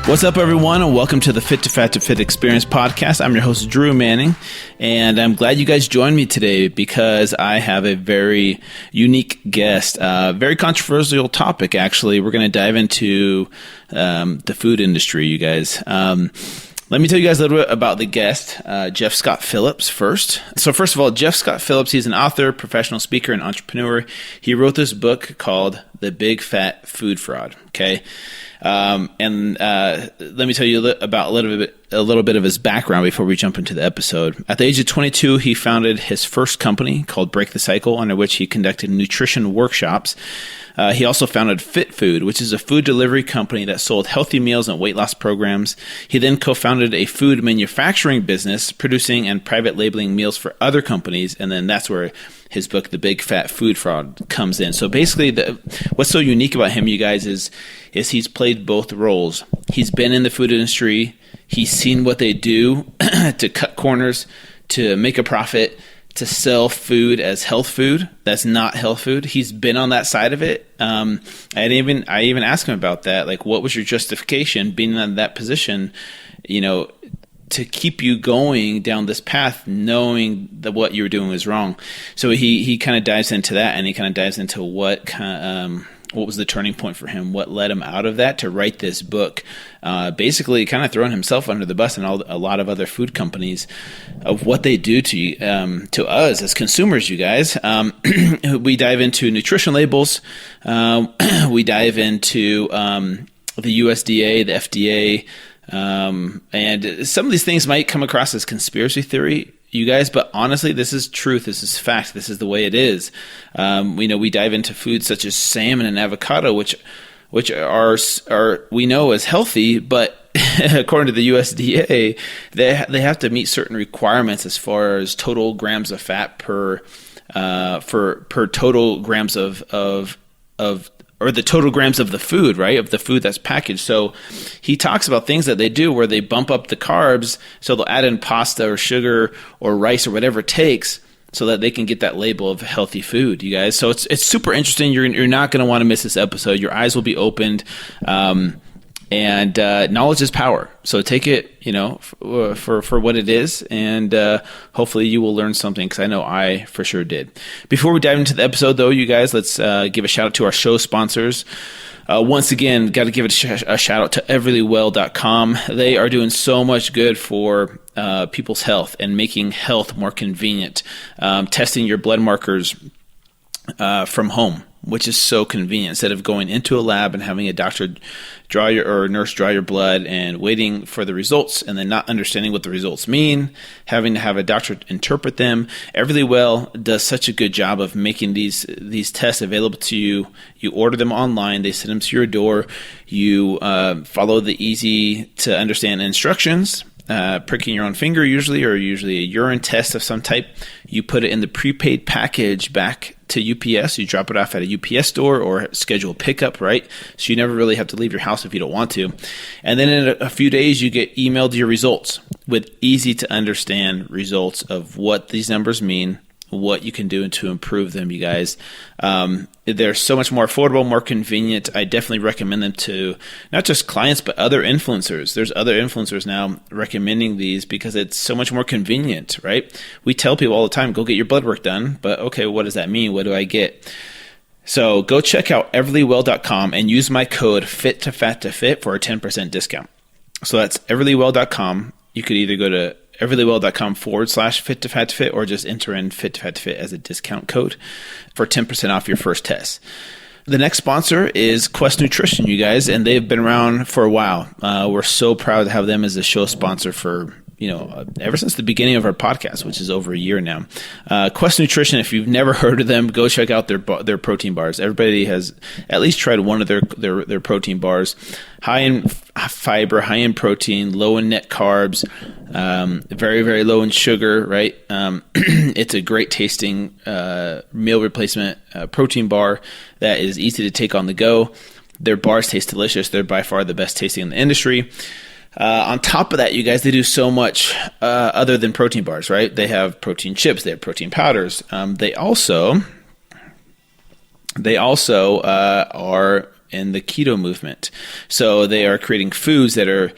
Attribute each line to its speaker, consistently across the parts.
Speaker 1: What's up, everyone, and welcome to the Fit to Fat to Fit Experience podcast. I'm your host, Drew Manning, and I'm glad you guys joined me today because I have a very unique guest, very controversial topic, actually. We're going to dive into the food industry, you guys. Let me tell you guys a little bit about the guest, Jeff Scott Phillips, first. So first of all, Jeff Scott Phillips, he's an author, professional speaker, and entrepreneur. He wrote this book called The Big Fat Food Fraud, okay? Let me tell you about a little bit of his background before we jump into the episode. At the age of 22, he founded his first company called Break the Cycle, under which he conducted nutrition workshops. He also founded Fit Food, which is a food delivery company that sold healthy meals and weight loss programs. He then co-founded a food manufacturing business, producing and private labeling meals for other companies, and then that's where his book, The Big Fat Food Fraud, comes in. So basically, what's so unique about him, you guys, is he's played both roles. He's been in the food industry. He's seen what they do to cut corners, to make a profit, to sell food as health food that's not health food. He's been on that side of it. I even asked him about that. Like, what was your justification being in that position, to keep you going down this path, knowing that what you were doing was wrong? So he kind of dives into that, and he kind of dives into what was the turning point for him, what led him out of that to write this book, basically kind of throwing himself under the bus and a lot of other food companies of what they do to us as consumers, you guys. We dive into nutrition labels. We dive into the USDA, the FDA, and some of these things might come across as conspiracy theory, you guys, but honestly, this is truth. This is fact. This is the way it is. We dive into foods such as salmon and avocado, which are we know as healthy, but according to the USDA, they have to meet certain requirements as far as total grams of fat per total grams or the total grams of the food, right? Of the food that's packaged. So he talks about things that they do where they bump up the carbs. So they'll add in pasta or sugar or rice or whatever it takes so that they can get that label of healthy food, you guys. So it's super interesting. You're not going to want to miss this episode. Your eyes will be opened. And knowledge is power. So take it, for what it is, and hopefully you will learn something, because I know I for sure did. Before we dive into the episode, though, you guys, let's give a shout out to our show sponsors. Once again, got to give it a shout out to everlywell.com. They are doing so much good for people's health and making health more convenient. Testing your blood markers from home, which is so convenient, instead of going into a lab and having a doctor or nurse draw your blood and waiting for the results and then not understanding what the results mean, having to have a doctor interpret them. Everlywell does such a good job of making these tests available to you. You order them online, they send them to your door. You follow the easy to understand instructions. Pricking your own finger usually a urine test of some type. You put it in the prepaid package back to UPS. You drop it off at a UPS store or schedule pickup, right? So you never really have to leave your house if you don't want to. And then in a few days, you get emailed your results with easy to understand results of what these numbers mean, what you can do to improve them, you guys. They're so much more affordable, more convenient. I definitely recommend them to not just clients, but other influencers. There's other influencers now recommending these because it's so much more convenient, right? We tell people all the time, go get your blood work done. But okay, what does that mean? What do I get? So go check out everlywell.com and use my code FIT2FAT2FIT for a 10% discount. So that's everlywell.com. You could either go to everlywell.com/fit2fat2fit or just enter in fit2fat2fit as a discount code for 10% off your first test. The next sponsor is Quest Nutrition, you guys, and they've been around for a while. We're so proud to have them as a show sponsor for ever since the beginning of our podcast, which is over a year now. Quest Nutrition, if you've never heard of them, go check out their protein bars. Everybody has at least tried one of their protein bars. High in fiber, high in protein, low in net carbs, very, very low in sugar, right? It's a great tasting meal replacement protein bar that is easy to take on the go. Their bars taste delicious. They're by far the best tasting in the industry. On top of that, you guys, they do so much other than protein bars, right? They have protein chips, they have protein powders. They also are in the keto movement. So they are creating foods that are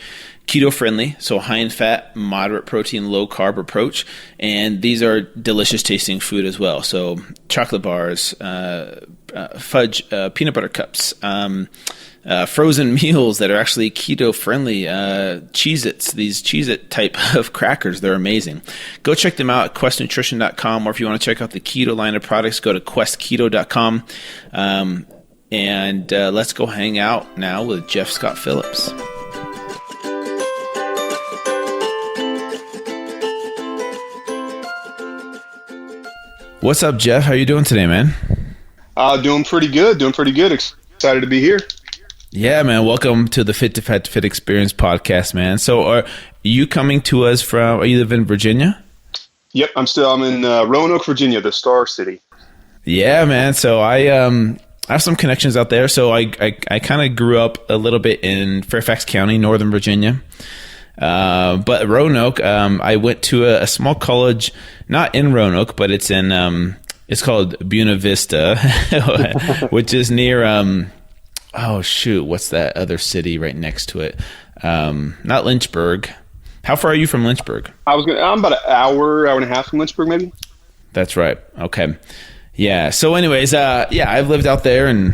Speaker 1: keto friendly, so high in fat, moderate protein, low carb approach. And these are delicious tasting food as well. So chocolate bars, fudge, peanut butter cups, frozen meals that are actually keto friendly, Cheez-Its, these Cheez-It type of crackers. They're amazing. Go check them out at questnutrition.com, or if you want to check out the keto line of products, go to questketo.com. And let's go hang out now with Jeff Scott Phillips. What's up, Jeff? How you doing today, man?
Speaker 2: Doing pretty good. Excited to be here.
Speaker 1: Yeah, man. Welcome to the Fit to Fat to Fit Experience podcast, man. So are you coming to us from, you live in Virginia?
Speaker 2: Yep. I'm in Roanoke, Virginia, the Star City.
Speaker 1: Yeah, man. So I have some connections out there. So I kind of grew up a little bit in Fairfax County, Northern Virginia. But Roanoke, I went to a small college, not in Roanoke, but it's in, it's called Buena Vista, which is near, what's that other city right next to it? Not Lynchburg. How far are you from Lynchburg?
Speaker 2: I'm about an hour and a half from Lynchburg, maybe.
Speaker 1: That's right. Okay. Yeah. So anyways, I've lived out there in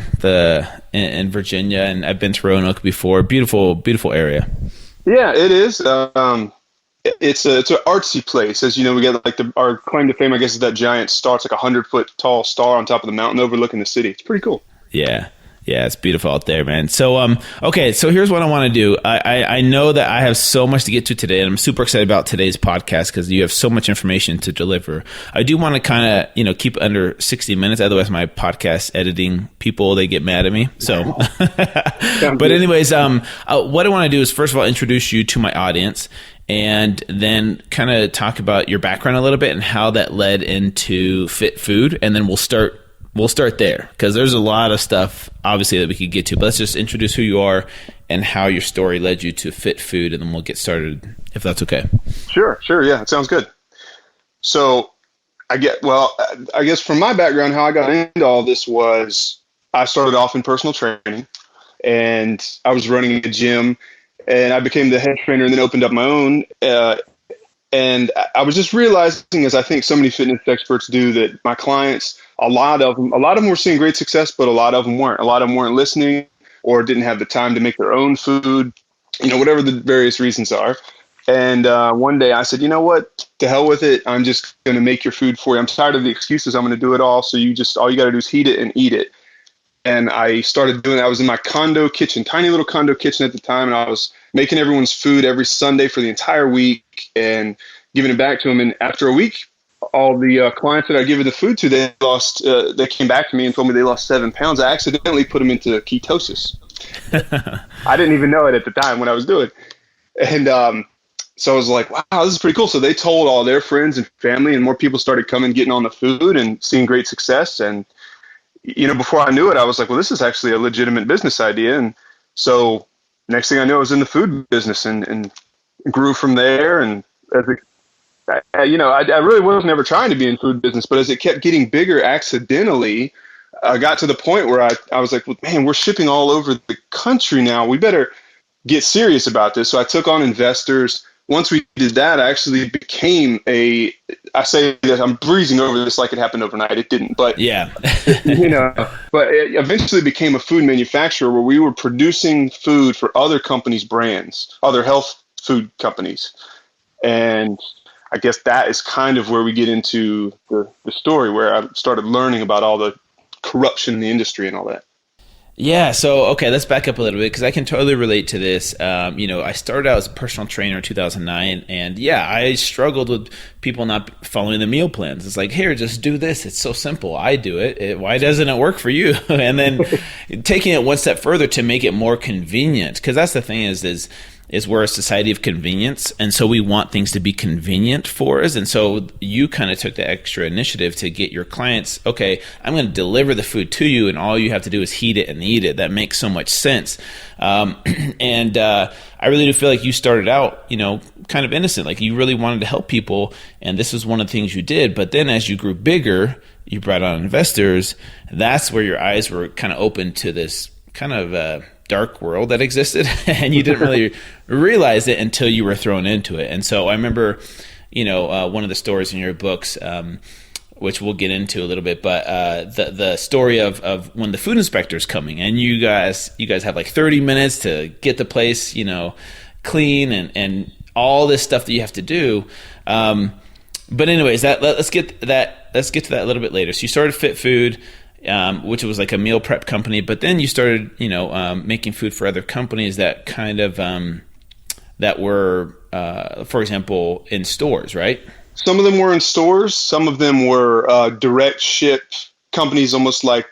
Speaker 1: Virginia, and I've been to Roanoke before. Beautiful, beautiful area.
Speaker 2: Yeah, it is. It's an artsy place. As you know, we got like our claim to fame, I guess, is that giant star. It's like 100-foot tall star on top of the mountain overlooking the city. It's pretty cool.
Speaker 1: Yeah. Yeah, it's beautiful out there, man. So, okay, so here's what I want to do. I know that I have so much to get to today, and I'm super excited about today's podcast because you have so much information to deliver. I do want to kind of, keep it under 60 minutes. Otherwise, my podcast editing people, they get mad at me. So, but anyways, what I want to do is first of all, introduce you to my audience, and then kind of talk about your background a little bit and how that led into fit food. And then we'll start there because there's a lot of stuff obviously that we could get to, but let's just introduce who you are and how your story led you to fit food, and then we'll get started if that's okay.
Speaker 2: Sure. Yeah, it sounds good. So I guess from my background, how I got into all this was I started off in personal training, and I was running a gym, and I became the head trainer and then opened up my own. And I was just realizing, as I think so many fitness experts do, that my clients, a lot of them were seeing great success, but a lot of them weren't. A lot of them weren't listening or didn't have the time to make their own food, whatever the various reasons are. And one day I said, you know what, to hell with it. I'm just going to make your food for you. I'm tired of the excuses. I'm going to do it all. So all you got to do is heat it and eat it. And I started doing that. I was in my condo kitchen, tiny little condo kitchen at the time, and I was making everyone's food every Sunday for the entire week and giving it back to them. And after a week, all the clients that I'd given the food to, they came back to me and told me they lost 7 pounds. I accidentally put them into ketosis. I didn't even know it at the time when I was doing it. And so I was like, wow, this is pretty cool. So they told all their friends and family, and more people started coming, getting on the food and seeing great success. And before I knew it, I was like, well, this is actually a legitimate business idea. And so next thing I knew, I was in the food business and grew from there. And I really wasn't ever trying to be in food business, but as it kept getting bigger accidentally, I got to the point where I was like, well, man, we're shipping all over the country now. We better get serious about this. So I took on investors. Once we did that, I actually became I say that I'm breezing over this like it happened overnight. It didn't, but
Speaker 1: yeah,
Speaker 2: but it eventually became a food manufacturer where we were producing food for other companies' brands, other health food companies. And I guess that is kind of where we get into the story where I started learning about all the corruption in the industry and all that.
Speaker 1: Yeah. So, okay, let's back up a little bit because I can totally relate to this. I started out as a personal trainer in 2009, and I struggled with people not following the meal plans. It's like, here, just do this. It's so simple. I do it. Why doesn't it work for you? And then taking it one step further to make it more convenient, because that's the thing is we're a society of convenience, and so we want things to be convenient for us. And so you kind of took the extra initiative to get your clients, okay, I'm going to deliver the food to you, and all you have to do is heat it and eat it. That makes so much sense. And I really do feel like you started out, kind of innocent, like you really wanted to help people, and this was one of the things you did. But then as you grew bigger, you brought on investors. That's where your eyes were kind of open to this kind of dark world that existed, and you didn't really realize it until you were thrown into it. And so I remember, one of the stories in your books, which we'll get into a little bit, but the story of when the food inspector is coming, and you guys have like 30 minutes to get the place, clean and all this stuff that you have to do. But anyways, let's get to that a little bit later. So you started Fit Food, which was like a meal prep company, but then you started, making food for other companies that kind of that were, for example, in stores, right?
Speaker 2: Some of them were in stores. Some of them were direct ship companies, almost like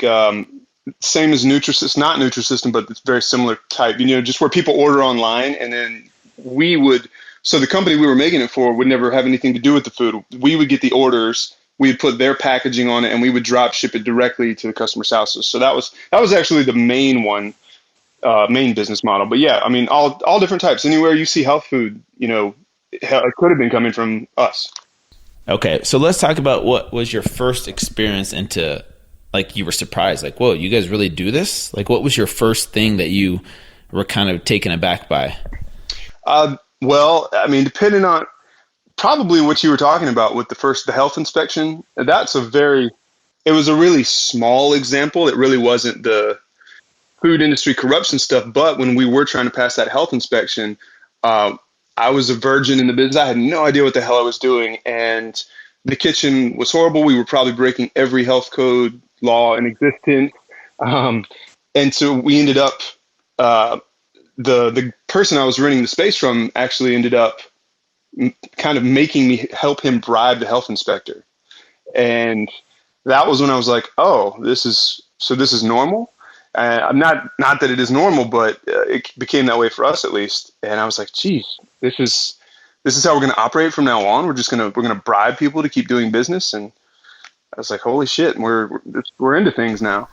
Speaker 2: same as Nutrisystem, not Nutrisystem, but it's very similar type. Just where people order online, and then we would. So the company we were making it for would never have anything to do with the food. We would get the orders, we would put their packaging on it, and we would drop ship it directly to the customers' houses. So that was actually the main one, main business model. But yeah, I mean, all different types. Anywhere you see health food, it could have been coming from us.
Speaker 1: Okay, so let's talk about what was your first experience into, like, you were surprised, like, whoa, you guys really do this? Like, what was your first thing that you were kind of taken aback by?
Speaker 2: Well, I mean, depending on probably what you were talking about with the health inspection, it was a really small example. It really wasn't the food industry corruption stuff. But when we were trying to pass that health inspection, I was a virgin in the business. I had no idea what the hell I was doing. And the kitchen was horrible. We were probably breaking every health code law in existence. And so we ended up, the person I was renting the space from actually ended up kind of making me help him bribe the health inspector. And that was when I was like, oh, this is normal. Not that it is normal, but it became that way for us at least. And I was like, geez, this is how we're going to operate from now on. We're going to bribe people to keep doing business. And I was like, holy shit, we're into things now.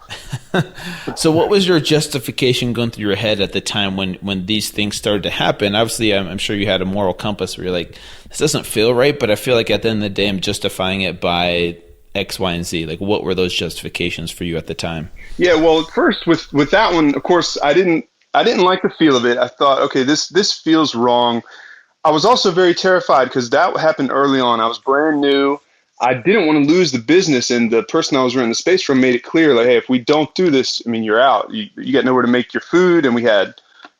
Speaker 1: So what was your justification going through your head at the time when these things started to happen? Obviously, I'm sure you had a moral compass where you're like, this doesn't feel right, but I feel like at the end of the day, I'm justifying it by X, Y, and Z. Like, what were those justifications for you at the time? Yeah,
Speaker 2: well, at first with that one, of course, I didn't like the feel of it. I thought, okay, this feels wrong. I was also very terrified because that happened early on. I was brand new. I didn't want to lose the business, and the person I was renting the space from made it clear, like, hey, if we don't do this, I mean, you're out. You got nowhere to make your food, and we had,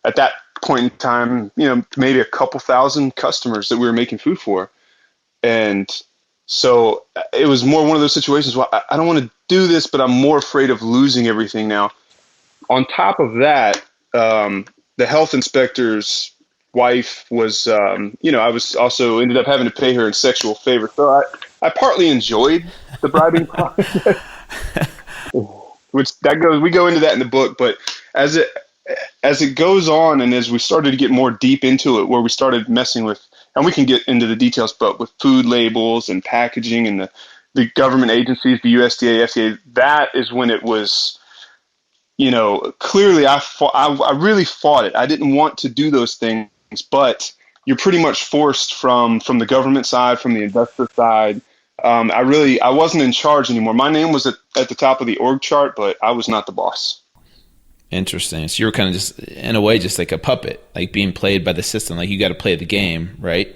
Speaker 2: at that point in time, maybe a couple thousand customers that we were making food for. And so it was more one of those situations where I don't want to do this, but I'm more afraid of losing everything now. On top of that, the health inspector's wife was, I was also ended up having to pay her in sexual favor. So I partly enjoyed the bribing process, we go into that in the book. But as it goes on, and as we started to get more deep into it, where we started messing with, and we can get into the details, but with food labels and packaging and the government agencies, the USDA, FDA, that is when it was, clearly I really fought it. I didn't want to do those things, but you're pretty much forced from the government side, from the investor side. I wasn't in charge anymore. My name was at the top of the org chart, but I was not the boss.
Speaker 1: Interesting. So you were kind of just, in a way, just like a puppet, like being played by the system. Like, you got to play the game, right?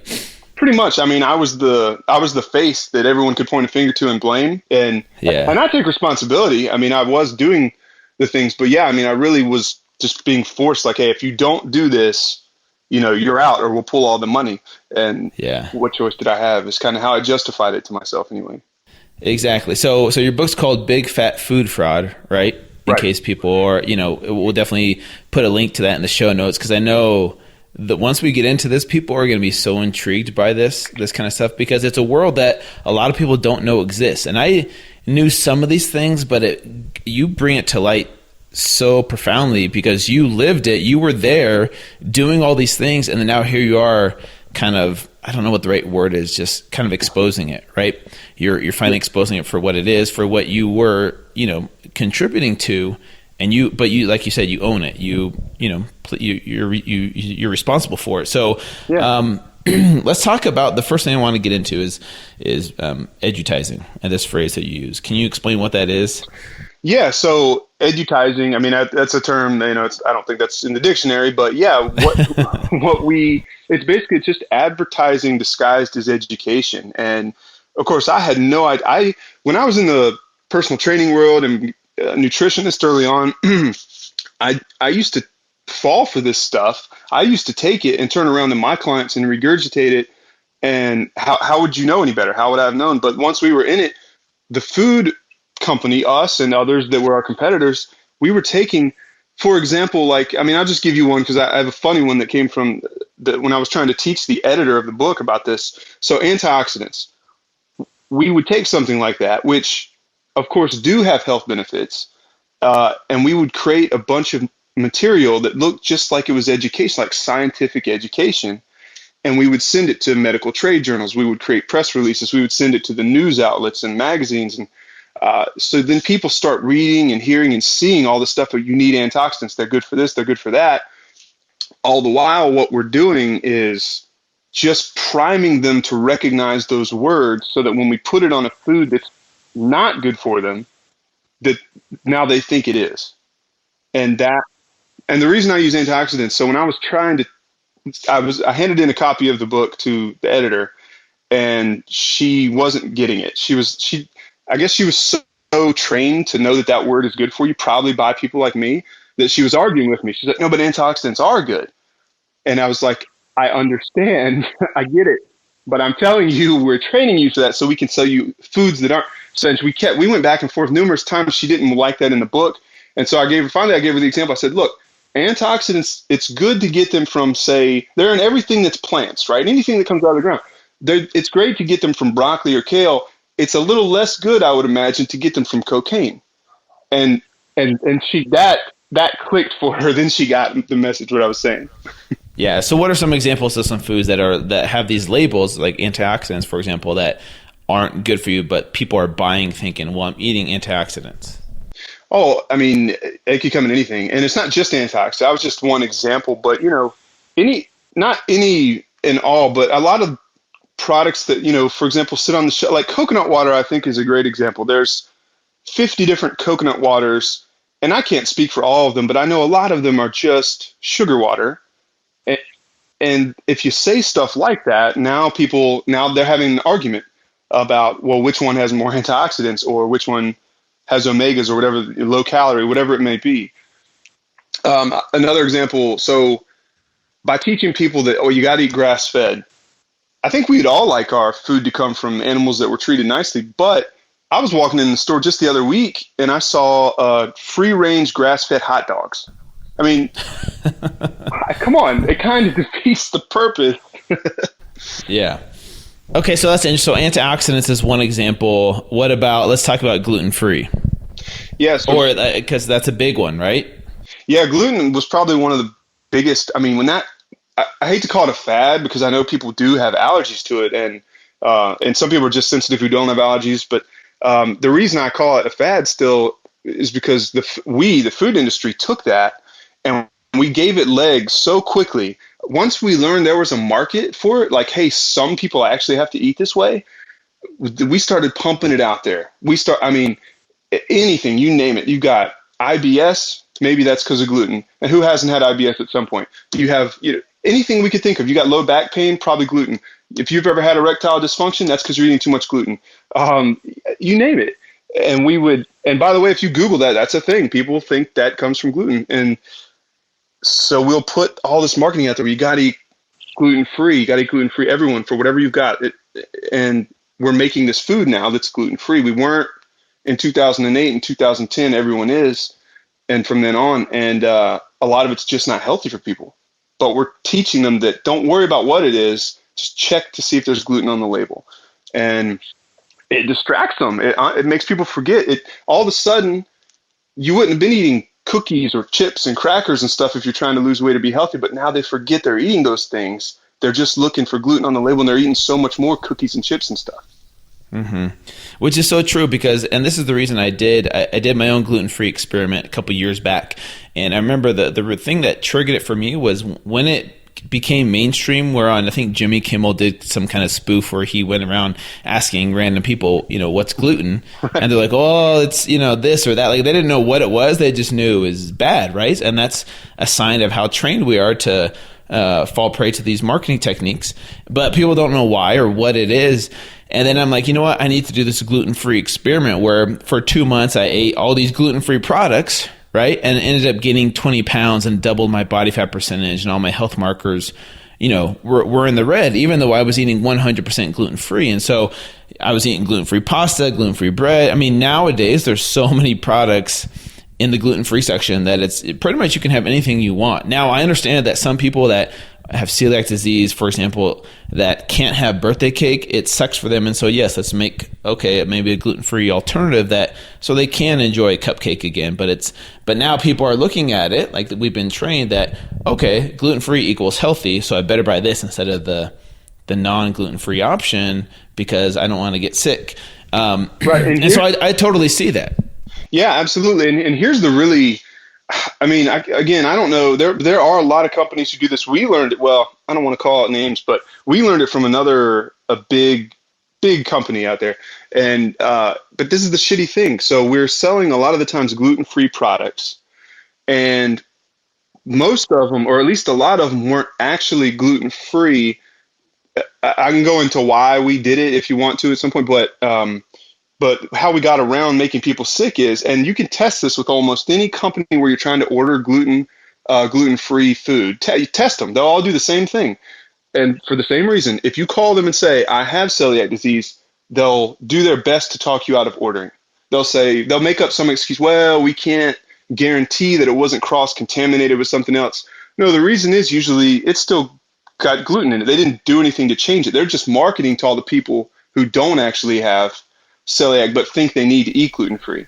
Speaker 2: Pretty much. I mean, I was the face that everyone could point a finger to and blame, and I take responsibility. I mean, I was doing the things, but yeah, I mean, I really was just being forced. Like, hey, if you don't do this, you're out, or we'll pull all the money. And what choice did I have? Is kind of how I justified it to myself, anyway.
Speaker 1: Exactly. So your book's called Big Fat Food Fraud, right? In case people are, we'll definitely put a link to that in the show notes, because I know that once we get into this, people are going to be so intrigued by this kind of stuff, because it's a world that a lot of people don't know exists. And I knew some of these things, but you bring it to light so profoundly because you lived it. You were there doing all these things, and then now here you are, kind of, I don't know what the right word is, just kind of exposing it, right? You're finally exposing it for what it is, for what you were, contributing to, and but you, like you said, you own it. You're responsible for it. So, let's talk about the first thing I want to get into is edutizing, and this phrase that you use. Can you explain what that is?
Speaker 2: Yeah. So edutizing. I mean, that's a term, I don't think that's in the dictionary, but yeah, it's basically just advertising disguised as education. And of course I had no idea. When I was in the personal training world and nutritionist early on, I used to fall for this stuff. I used to take it and turn around to my clients and regurgitate it. And how would you know any better? How would I have known? But once we were in it, the food company, us and others that were our competitors, we were taking, for example, I'll just give you one because I have a funny one that came from when I was trying to teach the editor of the book about this. So antioxidants, we would take something like that, which of course do have health benefits, and we would create a bunch of material that looked just like it was education, like scientific education. And we would send it to medical trade journals. We would create press releases. We would send it to the news outlets and magazines. And so then people start reading and hearing and seeing all the stuff that you need antioxidants. They're good for this. They're good for that. All the while, what we're doing is just priming them to recognize those words so that when we put it on a food that's not good for them, that now they think it is. And the reason I use antioxidants, so when I was I handed in a copy of the book to the editor, and she wasn't getting it. I guess she was so trained to know that word is good for you, probably by people like me, that she was arguing with me. She's like, no, but antioxidants are good. And I was like, I understand, I get it, but I'm telling you, we're training you for that so we can sell you foods that aren't. So we went back and forth numerous times. She didn't like that in the book. And so finally I gave her the example. I said, look, antioxidants, it's good to get them from, say, they're in everything that's plants, right? Anything that comes out of the ground. It's great to get them from broccoli or kale. It's a little less good, I would imagine, to get them from cocaine. And she that clicked for her. Then she got the message, what I was saying.
Speaker 1: Yeah. So what are some examples of some foods that have these labels, like antioxidants, for example, that aren't good for you, but people are buying thinking, well, I'm eating antioxidants?
Speaker 2: Oh, I mean, it could come in anything. And it's not just antioxidants. That was just one example. But, not any and all, but a lot of products that, for example, sit on the shelf, like coconut water, I think is a great example. There's 50 different coconut waters, and I can't speak for all of them, but I know a lot of them are just sugar water. And if you say stuff like that, now they're having an argument about, well, which one has more antioxidants or which one has omegas or whatever, low calorie, whatever it may be. Another example, so by teaching people that, you got to eat grass fed, I think we'd all like our food to come from animals that were treated nicely. But I was walking in the store just the other week and I saw free range grass fed hot dogs. I mean, come on, it kind of defeats the purpose.
Speaker 1: Yeah. Okay, so that's interesting. So antioxidants is one example. What about, let's talk about gluten-free.
Speaker 2: Yes.
Speaker 1: Or because that's a big one, right?
Speaker 2: Yeah, gluten was probably one of the biggest. I mean, I hate to call it a fad because I know people do have allergies to it, and some people are just sensitive who don't have allergies. But the reason I call it a fad still is because the food industry took that and we gave it legs so quickly. Once we learned there was a market for it, like, hey, some people actually have to eat this way, we started pumping it out there. Anything, you name it. You got IBS, maybe that's because of gluten. And who hasn't had IBS at some point? You have anything we could think of. You got low back pain, probably gluten. If you've ever had erectile dysfunction, that's because you're eating too much gluten. You name it. And by the way, if you Google that, that's a thing. People think that comes from gluten. And so we'll put all this marketing out there. You got to eat gluten-free. You got to eat gluten-free, everyone, for whatever you've got. And we're making this food now that's gluten-free. We weren't in 2008 and 2010. Everyone is. And from then on. And a lot of it's just not healthy for people. But we're teaching them that don't worry about what it is. Just check to see if there's gluten on the label. And it distracts them. It makes people forget. All of a sudden, you wouldn't have been eating cookies or chips and crackers and stuff if you're trying to lose weight or be healthy, but now they forget they're eating those things. They're just looking for gluten on the label and they're eating so much more cookies and chips and stuff.
Speaker 1: Mm-hmm. Which is so true because, and this is the reason I did my own gluten-free experiment a couple years back. And I remember the thing that triggered it for me was when became mainstream, where on, I think Jimmy Kimmel did some kind of spoof where he went around asking random people, what's gluten? And they're like, oh, it's, this or that. Like, they didn't know what it was. They just knew it was bad, right? And that's a sign of how trained we are to fall prey to these marketing techniques. But people don't know why or what it is. And then I'm like, you know what? I need to do this gluten-free experiment where for 2 months I ate all these gluten-free products, right? And ended up gaining 20 pounds and doubled my body fat percentage, and all my health markers, were in the red, even though I was eating 100% gluten-free. And so I was eating gluten-free pasta, gluten-free bread. I mean, nowadays there's so many products in the gluten-free section that it's pretty much you can have anything you want. Now, I understand that some people that have celiac disease, for example, that can't have birthday cake, it sucks for them. And so, yes, let's make, maybe a gluten-free alternative that, so they can enjoy a cupcake again. But now people are looking at it like we've been trained that, gluten-free equals healthy. So I better buy this instead of the non-gluten-free option because I don't want to get sick. Right. And so I totally see that.
Speaker 2: Yeah, absolutely. And here's the really, I don't know. There are a lot of companies who do this. We learned it. Well, I don't want to call it names, but we learned it from a big company out there. And but this is the shitty thing. So we're selling a lot of the times gluten-free products, and most of them, or at least a lot of them, weren't actually gluten-free. I can go into why we did it if you want to at some point, but how we got around making people sick is, and you can test this with almost any company where you're trying to order gluten-free food. You test them. They'll all do the same thing. And for the same reason, if you call them and say, I have celiac disease, they'll do their best to talk you out of ordering. They'll make up some excuse. Well, we can't guarantee that it wasn't cross-contaminated with something else. No, the reason is usually it's still got gluten in it. They didn't do anything to change it. They're just marketing to all the people who don't actually have celiac but think they need to eat gluten-free.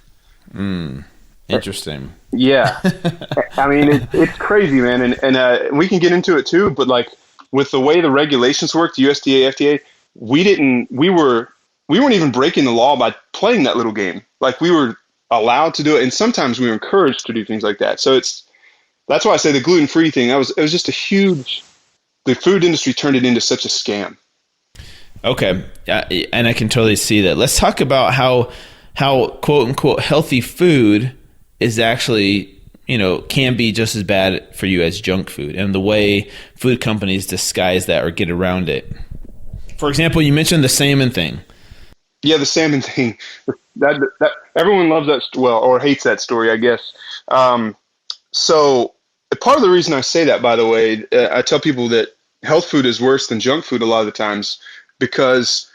Speaker 1: Interesting.
Speaker 2: Yeah. It's crazy, man. And we can get into it too, but like with the way the regulations work, the USDA, FDA, we weren't even breaking the law by playing that little game. Like, we were allowed to do it, and sometimes we were encouraged to do things like that. So that's why I say the gluten-free thing, it was just the food industry turned it into such a scam.
Speaker 1: Okay. And I can totally see that. Let's talk about how quote unquote healthy food is actually, can be just as bad for you as junk food, and the way food companies disguise that or get around it. For example, you mentioned the salmon thing.
Speaker 2: Yeah, the salmon thing. That everyone loves that, or hates that story, I guess. So part of the reason I say that, by the way, I tell people that health food is worse than junk food a lot of the times, because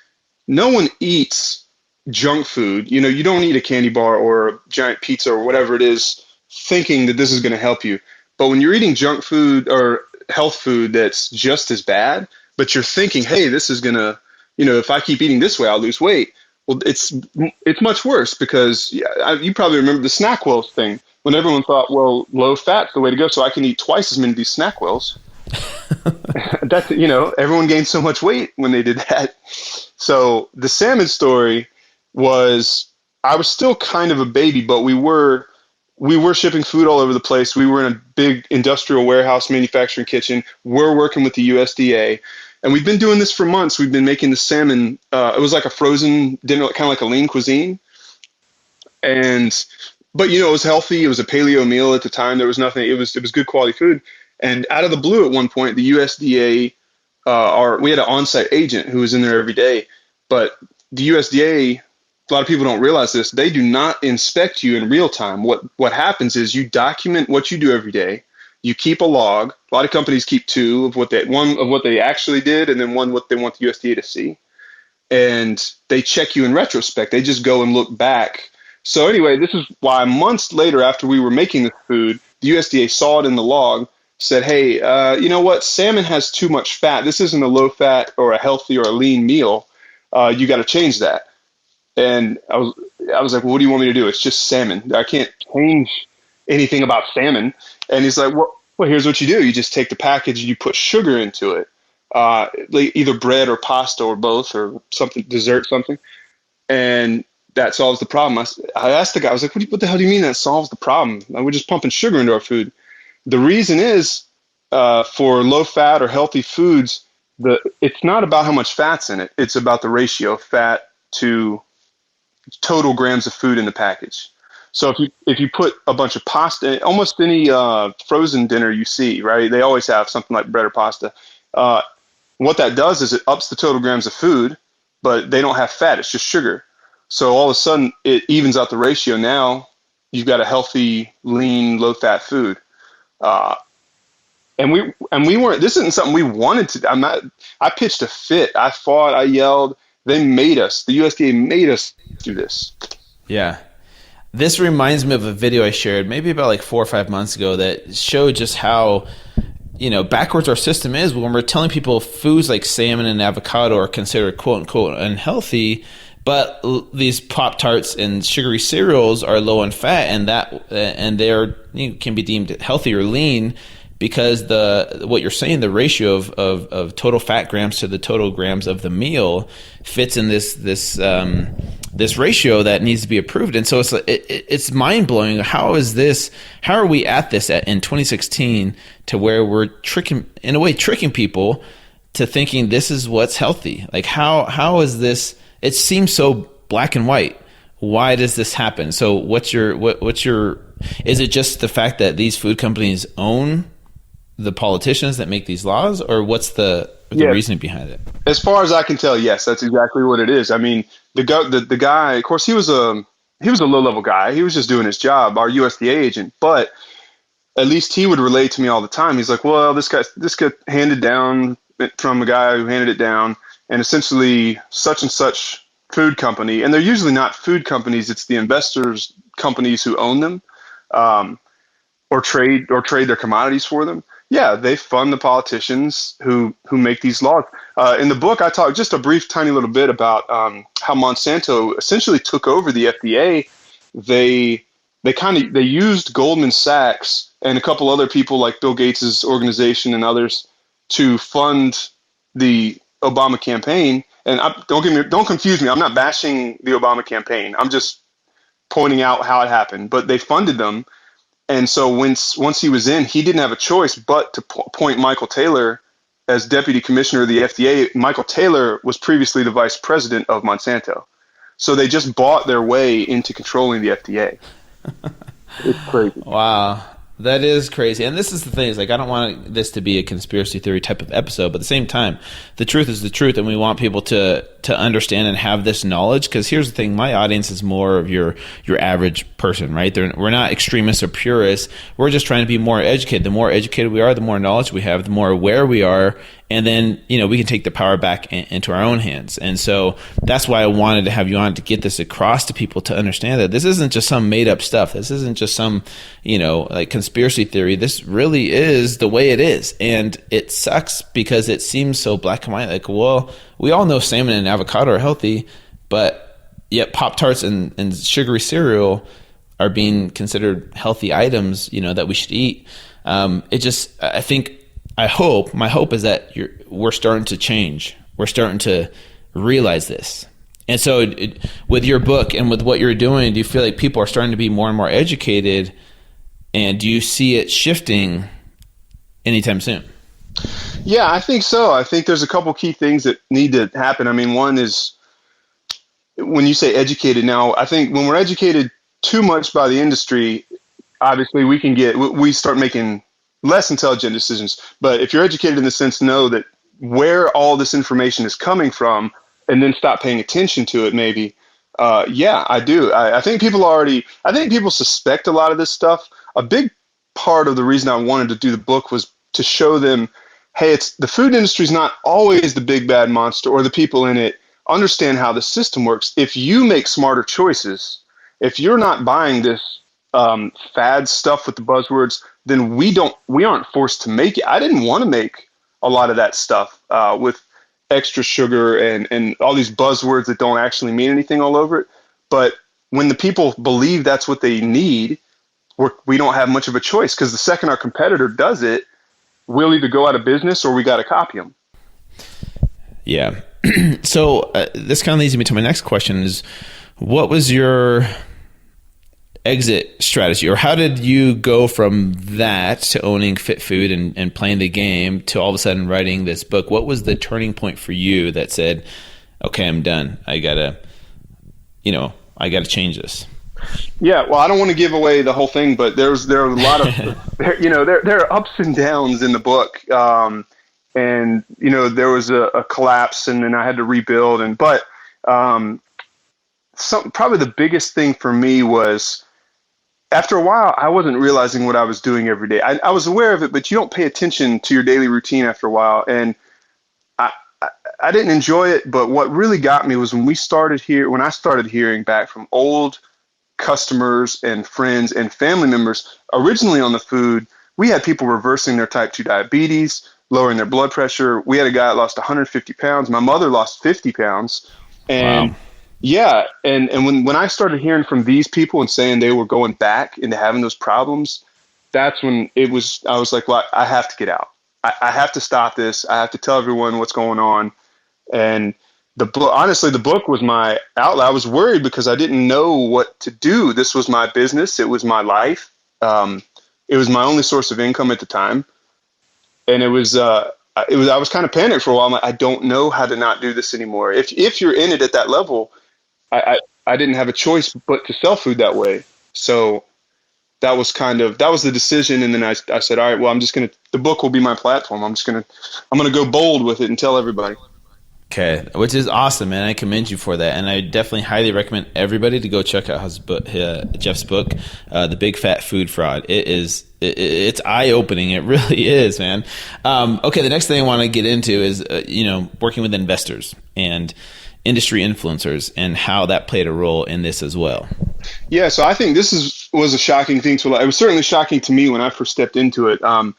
Speaker 2: no one eats junk food. You don't eat a candy bar or a giant pizza or whatever it is thinking that this is going to help you. But when you're eating junk food or health food that's just as bad, but you're thinking, hey, this is going to, if I keep eating this way, I'll lose weight. Well, it's much worse, because you probably remember the SnackWells thing, when everyone thought, well, low fat's the way to go, so I can eat twice as many of these SnackWells. That's, everyone gained so much weight when they did that. So the salmon story was, I was still kind of a baby, but we were shipping food all over the place. We were in a big industrial warehouse manufacturing kitchen. We're working with the USDA, and we've been doing this for months. We've been making the salmon. It was like a frozen dinner, kind of like a lean cuisine. But it was healthy. It was a paleo meal at the time. There was nothing. It was good quality food. And out of the blue, at one point, the USDA, we had an on-site agent who was in there every day. But the USDA, a lot of people don't realize this, they do not inspect you in real time. What happens is you document what you do every day. You keep a log. A lot of companies keep two of what they actually did, and then one what they want the USDA to see. And they check you in retrospect. They just go and look back. So anyway, this is why months later, after we were making this food, the USDA saw it in the log, said, hey, you know what? Salmon has too much fat. This isn't a low fat or a healthy or a lean meal. You got to change that. And I was like, well, what do you want me to do? It's just salmon. I can't change anything about salmon. And he's like, well, here's what you do. You just take the package and you put sugar into it, either bread or pasta or both or something, dessert, something. And that solves the problem. I asked the guy, I was like, what the hell do you mean that solves the problem? We're just pumping sugar into our food. The reason is for low fat or healthy foods, it's not about how much fat's in it. It's about the ratio of fat to total grams of food in the package. So if you put a bunch of pasta, almost any frozen dinner you see, right? They always have something like bread or pasta. What that does is it ups the total grams of food, but they don't have fat. It's just sugar. So all of a sudden it evens out the ratio. Now you've got a healthy, lean, low-fat food. And we weren't. This isn't something we wanted to. I pitched a fit. I fought. I yelled. They made us. The USDA made us do this.
Speaker 1: Yeah. This reminds me of a video I shared maybe about like 4 or 5 months ago that showed just how, backwards our system is when we're telling people foods like salmon and avocado are considered quote unquote unhealthy, but these Pop-Tarts and sugary cereals are low in fat and they're can be deemed healthy or lean because what you're saying, the ratio of total fat grams to the total grams of the meal fits in this ratio that needs to be approved. And so it's mind blowing. How are we at this in 2016 to where we're tricking people to thinking this is what's healthy? Like how is this? It seems so black and white. Why does this happen? So what's your, is it just the fact that these food companies own the politicians that make these laws, or what's the reasoning behind it?
Speaker 2: As far as I can tell, yes, that's exactly what it is. I mean, the guy, of course, he was a low-level guy. He was just doing his job, our USDA agent, but at least he would relate to me all the time. He's like, well, this got handed down from a guy who handed it down, and essentially such and such food company, and they're usually not food companies, it's the investors companies who own them, or trade their commodities for them. Yeah, they fund the politicians who make these laws. In the book, I talk just a brief, tiny little bit about how Monsanto essentially took over the FDA. They used Goldman Sachs and a couple other people like Bill Gates' organization and others to fund the Obama campaign. And don't confuse me. I'm not bashing the Obama campaign. I'm just pointing out how it happened. But they funded them. And so once he was in, he didn't have a choice but to appoint Michael Taylor as deputy commissioner of the FDA. Michael Taylor was previously the vice president of Monsanto. So they just bought their way into controlling the FDA. It's crazy.
Speaker 1: Wow. That is crazy. And this is the thing, is like, I don't want this to be a conspiracy theory type of episode, but at the same time, the truth is the truth, and we want people to understand and have this knowledge, because here's the thing, my audience is more of your average person, right? We're not extremists or purists. We're just trying to be more educated. The more educated we are, the more knowledge we have, the more aware we are, and then, we can take the power back into our own hands. And so that's why I wanted to have you on, to get this across to people, to understand that this isn't just some made up stuff. This isn't just some, like conspiracy theory. This really is the way it is. And it sucks because it seems so black and white. Like, well, we all know salmon and avocado are healthy, but yet Pop-Tarts and sugary cereal are being considered healthy items, that we should eat. My hope is that we're starting to change. We're starting to realize this. And so with your book and with what you're doing, do you feel like people are starting to be more and more educated, and do you see it shifting anytime soon?
Speaker 2: Yeah, I think so. I think there's a couple key things that need to happen. I mean, one is when you say educated now, I think when we're educated too much by the industry, obviously we start making less intelligent decisions. But if you're educated in the sense, know that where all this information is coming from, and then stop paying attention to it, maybe. Yeah, I do. I think people suspect a lot of this stuff. A big part of the reason I wanted to do the book was to show them, hey, the food industry is not always the big bad monster, or the people in it. Understand how the system works. If you make smarter choices, if you're not buying this fad stuff with the buzzwords, then we aren't forced to make it. I didn't want to make a lot of that stuff with extra sugar and all these buzzwords that don't actually mean anything all over it. But when the people believe that's what they need, we don't have much of a choice, because the second our competitor does it, we'll either go out of business or we got to copy them.
Speaker 1: Yeah. So this kind of leads me to my next question is, what was your exit strategy, or how did you go from that to owning Fit Food and playing the game to all of a sudden writing this book? What was the turning point for you that said, okay, I'm done. I gotta change this?
Speaker 2: Yeah, well, I don't want to give away the whole thing, but there are a lot of, there are ups and downs in the book. And, there was a collapse, and then I had to rebuild. But probably the biggest thing for me was, after a while, I wasn't realizing what I was doing every day. I was aware of it, but you don't pay attention to your daily routine after a while. And I didn't enjoy it, but what really got me was when I started hearing back from old customers and friends and family members originally on the food. We had people reversing their type 2 diabetes, lowering their blood pressure. We had a guy that lost 150 pounds. My mother lost 50 pounds. And
Speaker 1: wow.
Speaker 2: Yeah. And when I started hearing from these people and saying they were going back into having those problems, that's when I was like, well, I have to get out. I have to stop this. I have to tell everyone what's going on. And honestly, the book was my outlet. I was worried because I didn't know what to do. This was my business. It was my life. It was my only source of income at the time. And I was kind of panicked for a while. I'm like, I don't know how to not do this anymore. If you're in it at that level, I didn't have a choice but to sell food that way. So that was the decision. And then I said, all right, well, the book will be my platform. I'm going to go bold with it and tell everybody.
Speaker 1: Okay, which is awesome, man. I commend you for that, and I definitely highly recommend everybody to go check out Jeff's book, The Big Fat Food Fraud. It's eye-opening. It really is, man. Okay, the next thing I want to get into is working with investors and industry influencers and how that played a role in this as well.
Speaker 2: Yeah, so I think this was a shocking thing to. It was certainly shocking to me when I first stepped into it. I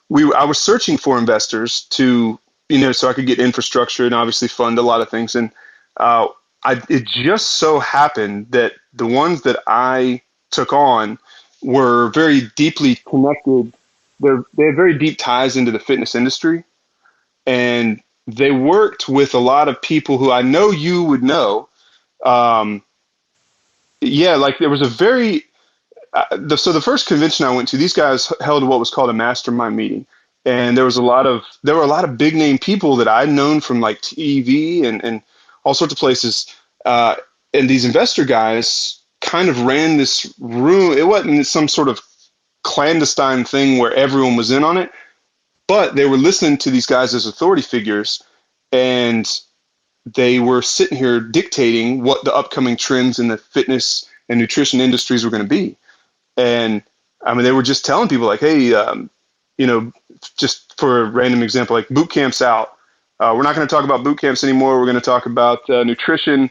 Speaker 2: was searching for investors to. So I could get infrastructure and obviously fund a lot of things. And it just so happened that the ones that I took on were very deeply connected. They had very deep ties into the fitness industry. And they worked with a lot of people who I know you would know. Like there was so the first convention I went to, these guys held what was called a mastermind meeting. And there were a lot of big name people that I'd known from like TV and all sorts of places. And these investor guys kind of ran this room. It wasn't some sort of clandestine thing where everyone was in on it, but they were listening to these guys as authority figures, and they were sitting here dictating what the upcoming trends in the fitness and nutrition industries were going to be. And I mean, they were just telling people like, hey, just for a random example, like boot camp's out. We're not going to talk about boot camps anymore. We're going to talk about nutrition,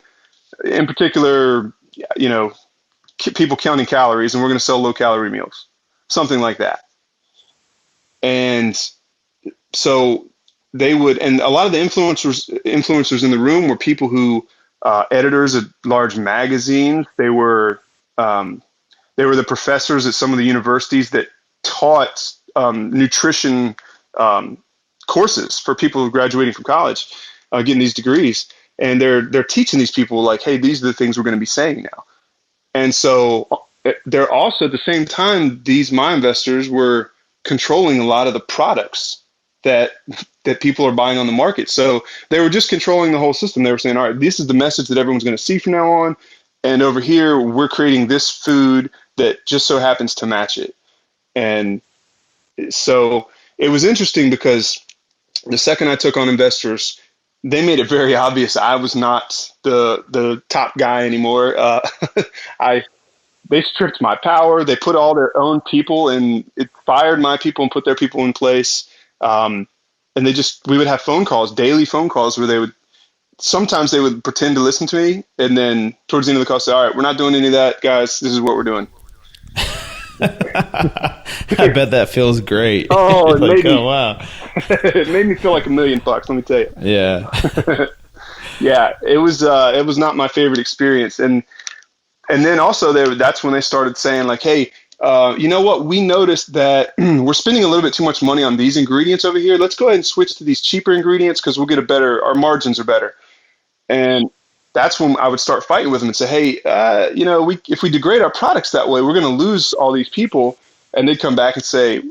Speaker 2: in particular, people counting calories, and we're going to sell low calorie meals, something like that. And so they would, and a lot of the influencers in the room were people who, editors at large magazines. They were the professors at some of the universities that taught nutrition courses for people graduating from college, getting these degrees, and they're teaching these people like, hey, these are the things we're going to be saying now. And so they're also at the same time, my investors were controlling a lot of the products that people are buying on the market. So they were just controlling the whole system. They were saying, all right, this is the message that everyone's going to see from now on, and over here we're creating this food that just so happens to match it. And so it was interesting because the second I took on investors, they made it very obvious I was not the top guy anymore. They stripped my power. They put all their own people, and it fired my people and put their people in place. And we would have daily phone calls where sometimes they would pretend to listen to me. And then towards the end of the call say, all right, we're not doing any of that, guys. This is what we're doing.
Speaker 1: I bet that feels great.
Speaker 2: Oh,
Speaker 1: wow.
Speaker 2: It made me feel like $1 million, let me tell you.
Speaker 1: Yeah.
Speaker 2: Yeah, it was not my favorite experience. And then also that's when they started saying like, hey, you know what? We noticed that we're spending a little bit too much money on these ingredients over here. Let's go ahead and switch to these cheaper ingredients because our margins are better. And that's when I would start fighting with them and say, hey, if we degrade our products that way, we're going to lose all these people. And they'd come back and say,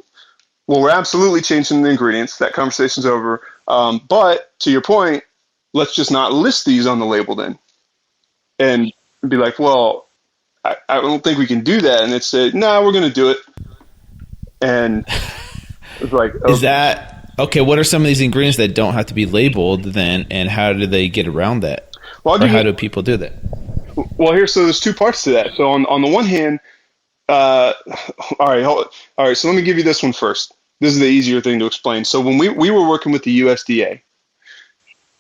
Speaker 2: well, we're absolutely changing the ingredients. That conversation's over. But to your point, let's just not list these on the label then. And be like, well, I don't think we can do that. And it said, no, we're going to do it. And it's like, okay.
Speaker 1: Is that okay? What are some of these ingredients that don't have to be labeled then, and how do they get around that? Or how do people do that?
Speaker 2: Well, so there's two parts to that. So on the one hand, all right. So let me give you this one first. This is the easier thing to explain. So when we were working with the USDA,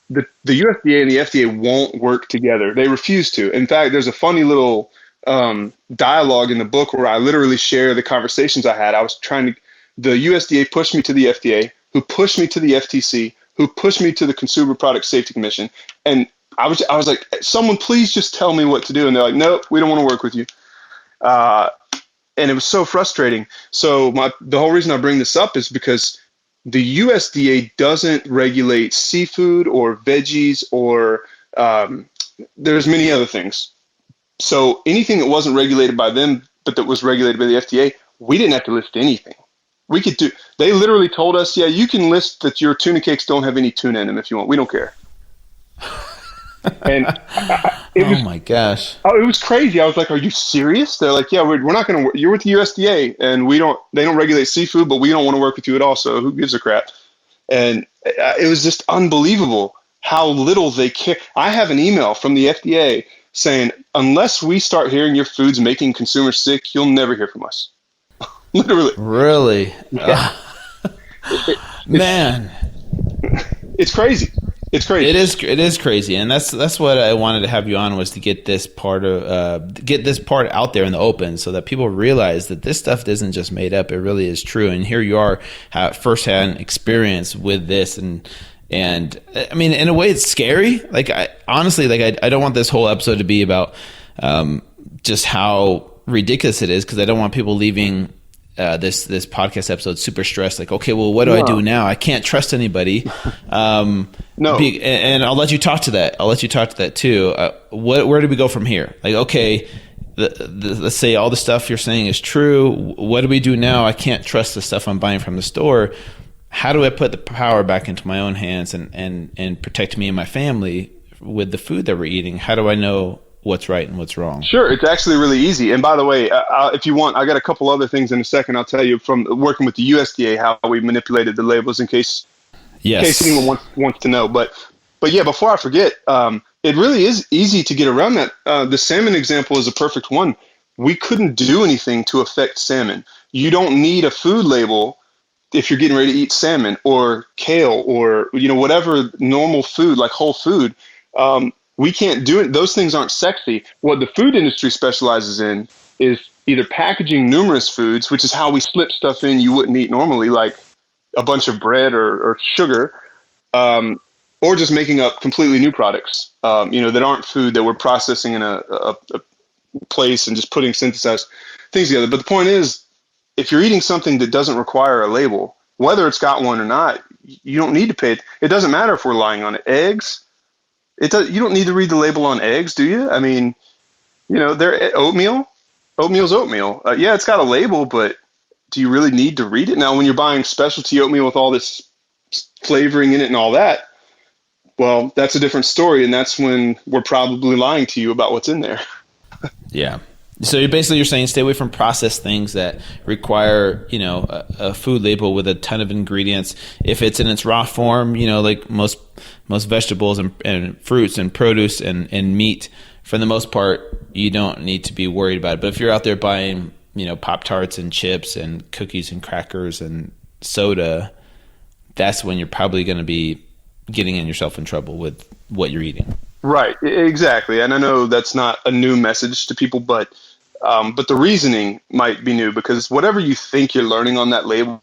Speaker 2: the USDA and the FDA won't work together. They refuse to. In fact, there's a funny little dialogue in the book where I literally share the conversations I had. The USDA pushed me to the FDA, who pushed me to the FTC, who pushed me to the Consumer Product Safety Commission. And I was like, someone please just tell me what to do. And they're like, nope, we don't want to work with you. And it was so frustrating. So the whole reason I bring this up is because the USDA doesn't regulate seafood or veggies or there's many other things. So anything that wasn't regulated by them, but that was regulated by the FDA, we didn't have to list anything. They literally told us, yeah, you can list that your tuna cakes don't have any tuna in them if you want. We don't care. And
Speaker 1: my gosh.
Speaker 2: Oh, it was crazy. I was like, are you serious? They're like, yeah, we're not going to, you're with the USDA and they don't regulate seafood, but we don't want to work with you at all. So who gives a crap? And it was just unbelievable how little they care. I have an email from the FDA saying, unless we start hearing your food's making consumers sick, you'll never hear from us. Literally.
Speaker 1: Really?
Speaker 2: Yeah.
Speaker 1: Man.
Speaker 2: It's crazy. It's crazy.
Speaker 1: It is crazy, and that's what I wanted to have you on, was to get this part out there in the open, so that people realize that this stuff isn't just made up; it really is true. And here you are, firsthand experience with this, and I mean, in a way, it's scary. Like, I don't want this whole episode to be about just how ridiculous it is, because I don't want people leaving this podcast episode super stressed, like, okay, well, what do I do now? I can't trust anybody.
Speaker 2: No.
Speaker 1: And I'll let you talk to that too. Where do we go from here? Like, okay, let's say all the stuff you're saying is true. What do we do now? I can't trust the stuff I'm buying from the store. How do I put the power back into my own hands and protect me and my family with the food that we're eating? How do I know what's right and what's wrong? Sure.
Speaker 2: It's actually really easy. And by the way, if you want, I got a couple other things in a second. I'll tell you from working with the USDA, how we manipulated the labels in case anyone wants to know. But yeah, before I forget, it really is easy to get around that. The salmon example is a perfect one. We couldn't do anything to affect salmon. You don't need a food label if you're getting ready to eat salmon or kale or, whatever normal food, like whole food. We can't do it. Those things aren't sexy. What the food industry specializes in is either packaging numerous foods, which is how we slip stuff in you wouldn't eat normally, like a bunch of bread or sugar, or just making up completely new products, that aren't food that we're processing in a place and just putting synthesized things together. But the point is, if you're eating something that doesn't require a label, whether it's got one or not, you don't need to pay it. It doesn't matter if we're lying on it. Eggs. You don't need to read the label on eggs, do you? I mean, they're oatmeal. Oatmeal's oatmeal. Yeah, it's got a label, but do you really need to read it? Now, when you're buying specialty oatmeal with all this flavoring in it and all that, well, that's a different story, and that's when we're probably lying to you about what's in there.
Speaker 1: Yeah. So you're saying stay away from processed things that require, a food label with a ton of ingredients. If it's in its raw form, like most vegetables and fruits and produce and meat, for the most part, you don't need to be worried about it. But if you're out there buying, Pop-Tarts and chips and cookies and crackers and soda, that's when you're probably going to be getting yourself in trouble with what you're eating.
Speaker 2: Right, exactly. And I know that's not a new message to people, but the reasoning might be new, because whatever you think you're learning on that label,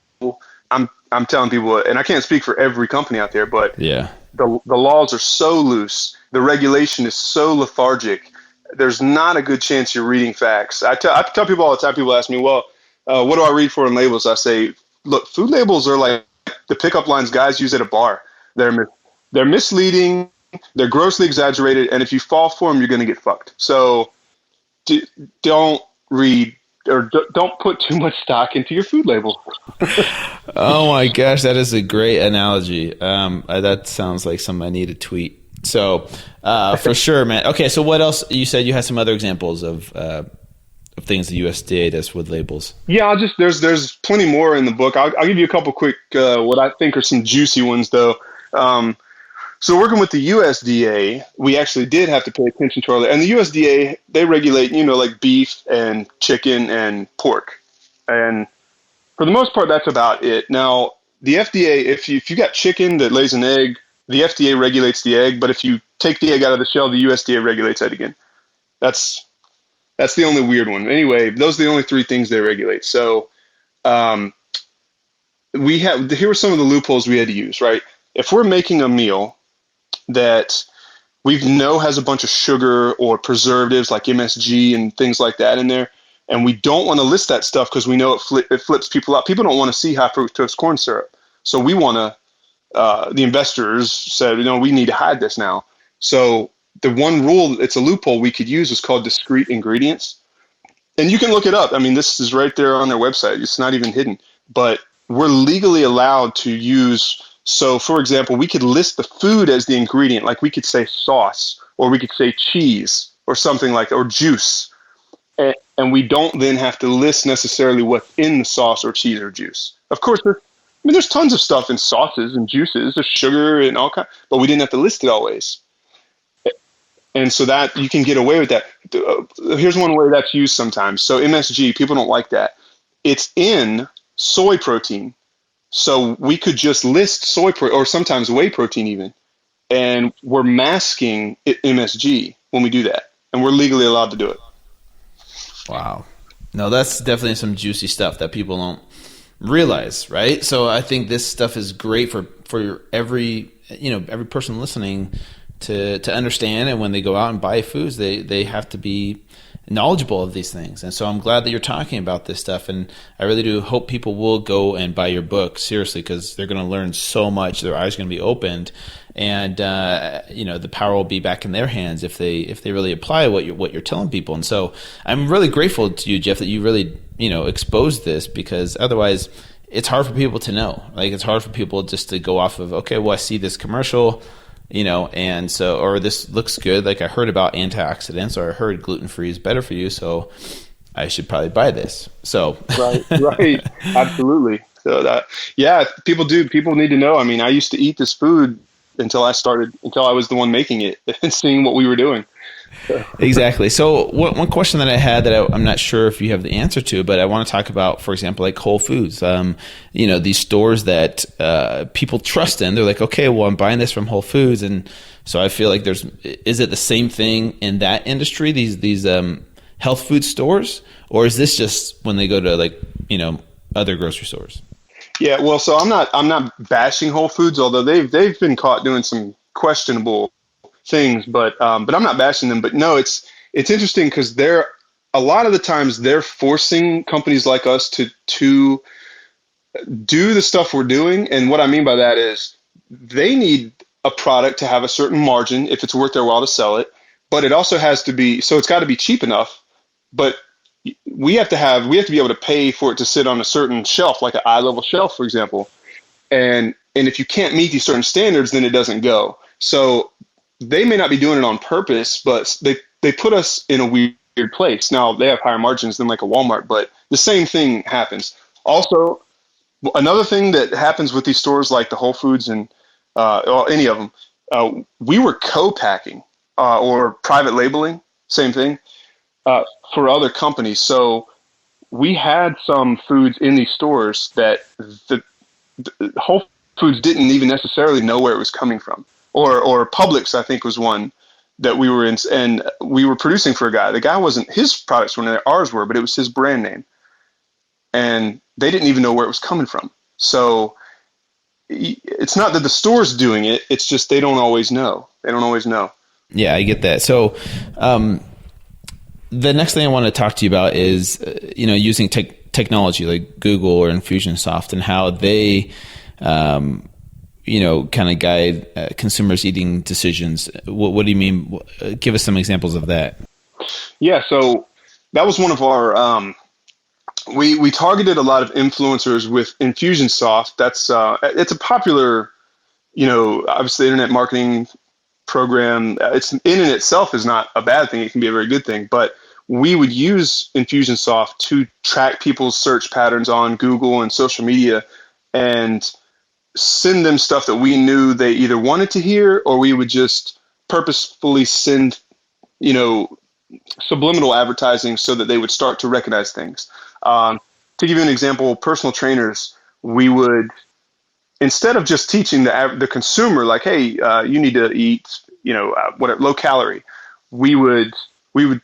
Speaker 2: I'm telling people, and I can't speak for every company out there, but
Speaker 1: yeah,
Speaker 2: the laws are so loose, the regulation is so lethargic. There's not a good chance you're reading facts. I tell people all the time. People ask me, well, what do I read for in labels? I say, look, food labels are like the pickup lines guys use at a bar. They're misleading. They're grossly exaggerated, and if you fall for them, you're going to get fucked. So don't read or don't put too much stock into your food label.
Speaker 1: Oh my gosh, that is a great analogy. That sounds like something I need to tweet. So for sure, man. Okay, so what else? You said you had some other examples of things the USDA does with labels.
Speaker 2: Yeah, there's plenty more in the book. I'll give you a couple quick what I think are some juicy ones though. So working with the USDA, we actually did have to pay attention to and the USDA, they regulate, like beef and chicken and pork. And for the most part, that's about it. Now, the FDA, if you got chicken that lays an egg, the FDA regulates the egg. But if you take the egg out of the shell, the USDA regulates that again. That's the only weird one. Anyway, those are the only three things they regulate. So here were some of the loopholes we had to use, right? If we're making a meal that we know has a bunch of sugar or preservatives like MSG and things like that in there, and we don't want to list that stuff because we know it flips people out. People don't want to see high fructose corn syrup. So we want to, the investors said, we need to hide this now. So the one rule, it's a loophole we could use, is called discrete ingredients. And you can look it up. I mean, this is right there on their website. It's not even hidden. But we're legally allowed to use. So, for example, we could list the food as the ingredient. Like we could say sauce, or we could say cheese, or something like that, or juice. And we don't then have to list necessarily what's in the sauce or cheese or juice. Of course, there's tons of stuff in sauces and juices. There's sugar and all kinds, but we didn't have to list it always. And so that you can get away with that. Here's one way that's used sometimes. So MSG, people don't like that. It's in soy protein. So we could just list soy protein, or sometimes whey protein even, and we're masking MSG when we do that. And we're legally allowed to do it. Wow.
Speaker 1: No, that's definitely some juicy stuff that people don't realize, right? So I think this stuff is great for every person listening to understand, and when they go out and buy foods, they have to be knowledgeable of these things. And so I'm glad that you're talking about this stuff, and I really do hope people will go and buy your book seriously, because they're going to learn so much. Their eyes are going to be opened, and the power will be back in their hands if they really apply what you're telling people. And so I'm really grateful to you, Jeff, that you really exposed this, because otherwise it's hard for people to know. Like, it's hard for people just to go off of, okay, well, I see this commercial, and so, or this looks good. Like, I heard about antioxidants, or I heard gluten-free is better for you, so I should probably buy this. So
Speaker 2: right, absolutely. So people need to know. I mean, I used to eat this food until I was the one making it and seeing what we were doing.
Speaker 1: Exactly. So one question that I had that I'm not sure if you have the answer to, but I want to talk about, for example, like Whole Foods, these stores that people trust in. They're like, okay, well, I'm buying this from Whole Foods. And so I feel like is it the same thing in that industry, these health food stores, or is this just when they go to other grocery stores?
Speaker 2: Yeah, well, so I'm not bashing Whole Foods, although they've been caught doing some questionable things, but I'm not bashing them. But no, it's interesting because a lot of the times they're forcing companies like us to do the stuff we're doing. And what I mean by that is they need a product to have a certain margin if it's worth their while to sell it, but it also has to be, so it's got to be cheap enough, but we have to be able to pay for it to sit on a certain shelf, like an eye level shelf, for example. And if you can't meet these certain standards, then it doesn't go. So they may not be doing it on purpose, but they put us in a weird place. Now, they have higher margins than like a Walmart, but the same thing happens. Also, another thing that happens with these stores like the Whole Foods and any of them, we were co-packing or private labeling, same thing, for other companies. So we had some foods in these stores that the Whole Foods didn't even necessarily know where it was coming from. Or Publix, I think, was one that we were in, and we were producing for a guy. The guy wasn't, his products weren't there, ours were, but it was his brand name. And they didn't even know where it was coming from. So it's not that the store's doing it, it's just they don't always know. Yeah,
Speaker 1: I get that. So the next thing I want to talk to you about is, using technology like Google or Infusionsoft, and how they kind of guide consumers' eating decisions? What do you mean? Give us some examples of that.
Speaker 2: Yeah, so that was one of our we targeted a lot of influencers with Infusionsoft. That's it's a popular, obviously internet marketing program. It's in and itself is not a bad thing. It can be a very good thing, but we would use Infusionsoft to track people's search patterns on Google and social media and send them stuff that we knew they either wanted to hear, or we would just purposefully send, subliminal advertising so that they would start to recognize things. To give you an example, personal trainers, we would, instead of just teaching the consumer, like, hey, you need to eat, whatever, low calorie, we would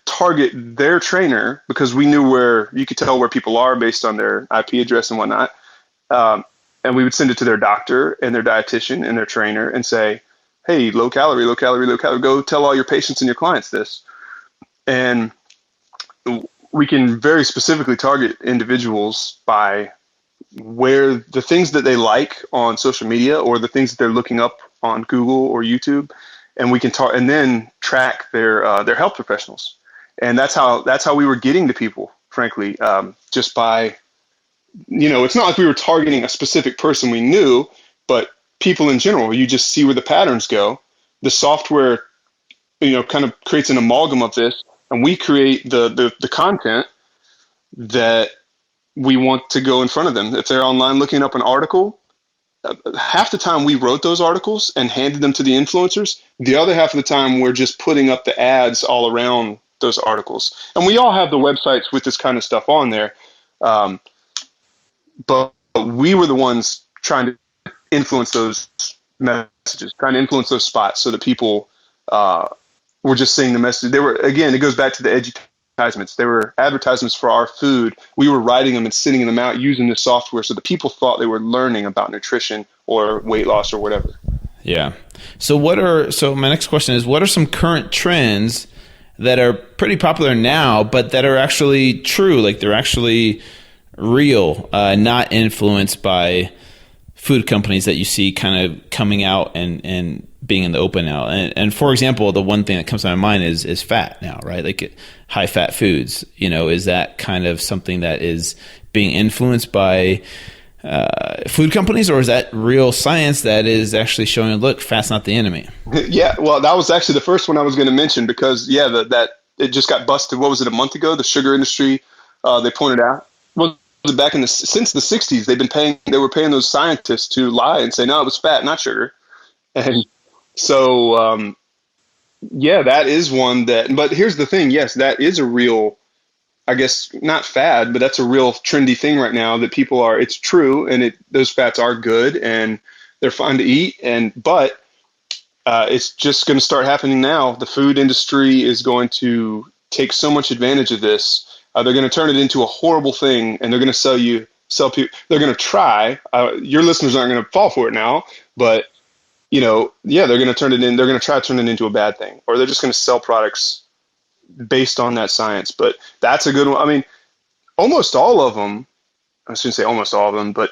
Speaker 2: target their trainer because we knew where you could tell where people are based on their IP address and whatnot. And we would send it to their doctor and their dietitian and their trainer and say, hey, low calorie, low calorie, low calorie, go tell all your patients and your clients this. And we can very specifically target individuals by where the things that they like on social media or the things that they're looking up on Google or YouTube, and we can and then track their health professionals. And that's how we were getting to people, frankly, just by, it's not like we were targeting a specific person we knew, but people in general. You just see where the patterns go. The software, kind of creates an amalgam of this, and we create the content that we want to go in front of them. If they're online looking up an article, half the time we wrote those articles and handed them to the influencers. The other half of the time we're just putting up the ads all around those articles. And we all have the websites with this kind of stuff on there. But we were the ones trying to influence those messages, trying to influence those spots so that people were just seeing the message. They were, again, it goes back to the advertisements. They were advertisements for our food. We were writing them and sending them out using the software so that people thought they were learning about nutrition or weight loss or whatever.
Speaker 1: Yeah. So my next question is, what are some current trends that are pretty popular now, but that are actually true? Like they're actually real, not influenced by food companies that you see kind of coming out and being in the open now. And for example, the one thing that comes to my mind is fat now, right? Like high fat foods, is that kind of something that is being influenced by food companies, or is that real science that is actually showing, look, fat's not the enemy?
Speaker 2: Yeah, well, that was actually the first one I was going to mention because, that it just got busted. What was it, a month ago? The sugar industry, they pointed out. Well, back since the 60s, they were paying those scientists to lie and say, no, it was fat, not sugar. And so, that is one but here's the thing. Yes, that is a real, I guess, not fad, but that's a real trendy thing right now that it's true. And those fats are good and they're fine to eat. But it's just going to start happening now. The food industry is going to take so much advantage of this. They're going to turn it into a horrible thing, and they're going to sell people. They're going to try. Your listeners aren't going to fall for it now, but they're going to turn it in. They're going to try to turn it into a bad thing, or they're just going to sell products based on that science. But that's a good one. I mean, almost all of them. I shouldn't say almost all of them, but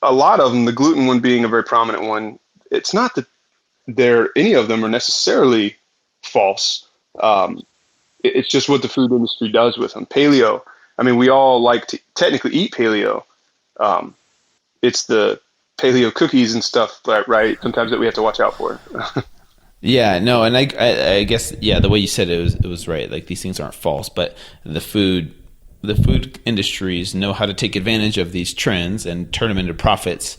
Speaker 2: a lot of them. The gluten one being a very prominent one. It's not that any of them are necessarily false. It's just what the food industry does with them. Paleo. I mean, we all like to technically eat paleo. It's the paleo cookies and stuff, right? Sometimes that we have to watch out for.
Speaker 1: Yeah, no, and I guess the way you said it was right. Like these things aren't false, but the food industries know how to take advantage of these trends and turn them into profits.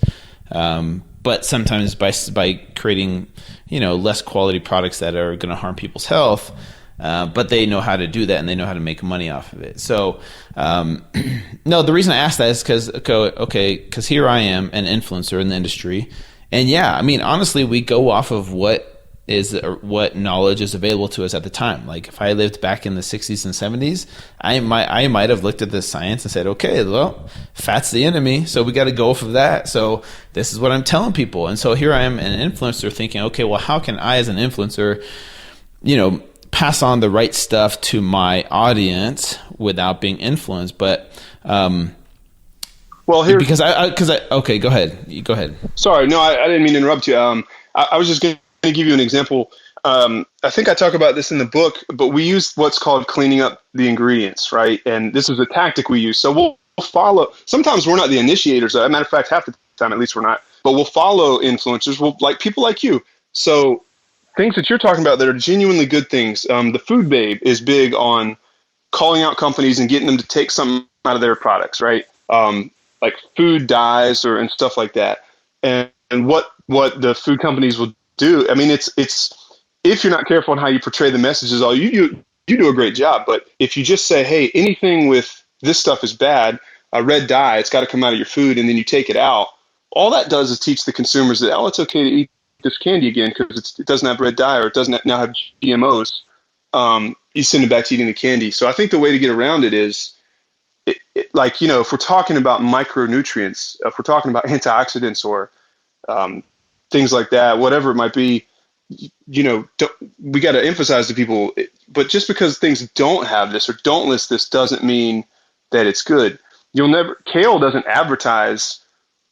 Speaker 1: But sometimes by creating less quality products that are going to harm people's health. But they know how to do that, and they know how to make money off of it. So, no, the reason I asked that is because here I am, an influencer in the industry, and I mean, honestly, we go off of what knowledge is available to us at the time. Like if I lived back in the 60s and 70s, I might have looked at this science and said, okay, well, fat's the enemy, so we got to go off of that. So this is what I'm telling people, and so here I am, an influencer, thinking, okay, well, how can I, as an influencer, pass on the right stuff to my audience without being influenced? But
Speaker 2: well, Well, here's
Speaker 1: okay, go ahead. Go ahead.
Speaker 2: sorry, no, I didn't mean to interrupt you. I was just going to give you an example. I think I talk about this in the book, but we use what's called cleaning up the ingredients, right? And this is a tactic we use. So we'll follow. Sometimes we're not the initiators. As a matter of fact, half the time, at least, we're not. But we'll follow influencers. We'll like people like you. So things that you're talking about that are genuinely good things. The Food Babe is big on calling out companies and getting them to take something out of their products, right? Like food dyes and stuff like that. And what the food companies will do, I mean, it's if you're not careful on how you portray the messages, all you do a great job. But if you just say, hey, anything with this stuff is bad, a red dye, it's got to come out of your food, and then you take it out, all that does is teach the consumers that, oh, it's okay to eat this candy again because it doesn't have red dye or it doesn't now have GMOs. You send it back to eating the candy. So I think the way to get around it is, like, you know, if we're talking about micronutrients, if we're talking about antioxidants or things like that, whatever it might be, you know, we got to emphasize to people, but just because things don't have this or don't list this doesn't mean that it's good. Kale doesn't advertise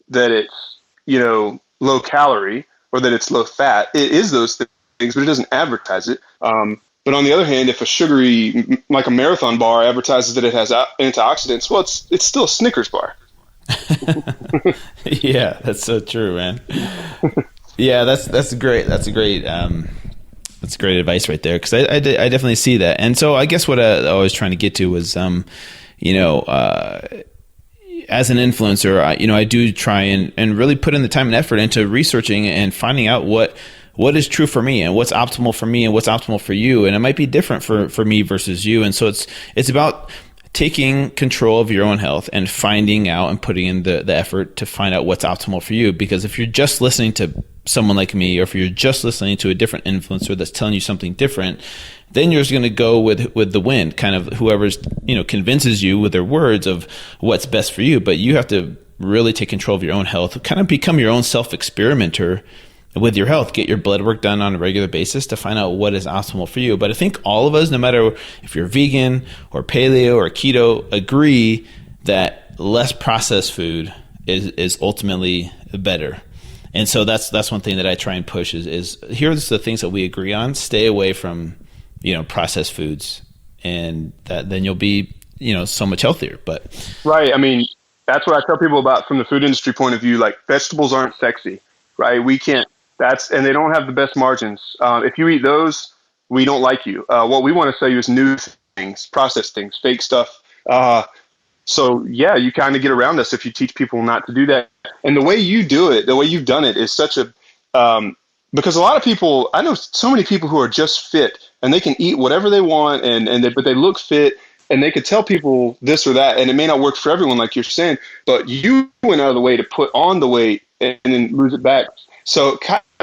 Speaker 2: that it's, you know, low calorie or that it's low fat. It is those things, but it doesn't advertise it. But on the other hand, if a sugary, like a Marathon bar, advertises that it has antioxidants, well, it's still a Snickers bar.
Speaker 1: Yeah, that's so true, man. Yeah, that's great. That's great advice right there, because I definitely see that. And so I guess what I was trying to get to was, you know, as an influencer, I do try and really put in the time and effort into researching and finding out what is true for me and what's optimal for me and what's optimal for you. And it might be different for me versus you. And so it's about taking control of your own health and finding out and putting in the effort to find out what's optimal for you. Because if you're just listening to someone like me, or if you're just listening to a different influencer that's telling you something different, then you're just going to go with the wind, kind of whoever's, you know, convinces you with their words of what's best for you. But you have to really take control of your own health, kind of become your own self-experimenter with your health, get your blood work done on a regular basis to find out what is optimal for you. But I think all of us, no matter if you're vegan or paleo or keto, agree that less processed food is ultimately better. And so that's one thing that I try and push is here's the things that we agree on. Stay away from, you know, processed foods, and then you'll be, you know, so much healthier. But
Speaker 2: right. I mean, that's what I tell people about from the food industry point of view. Like, vegetables aren't sexy, right? We can't. And they don't have the best margins. If you eat those, we don't like you. What we want to sell you is new things, processed things, fake stuff. So yeah, you kind of get around us if you teach people not to do that. And the way you do it, the way you've done it is such a, because a lot of people, I know so many people who are just fit and they can eat whatever they want but they look fit and they could tell people this or that. And it may not work for everyone, like you're saying, but you went out of the way to put on the weight and then lose it back. So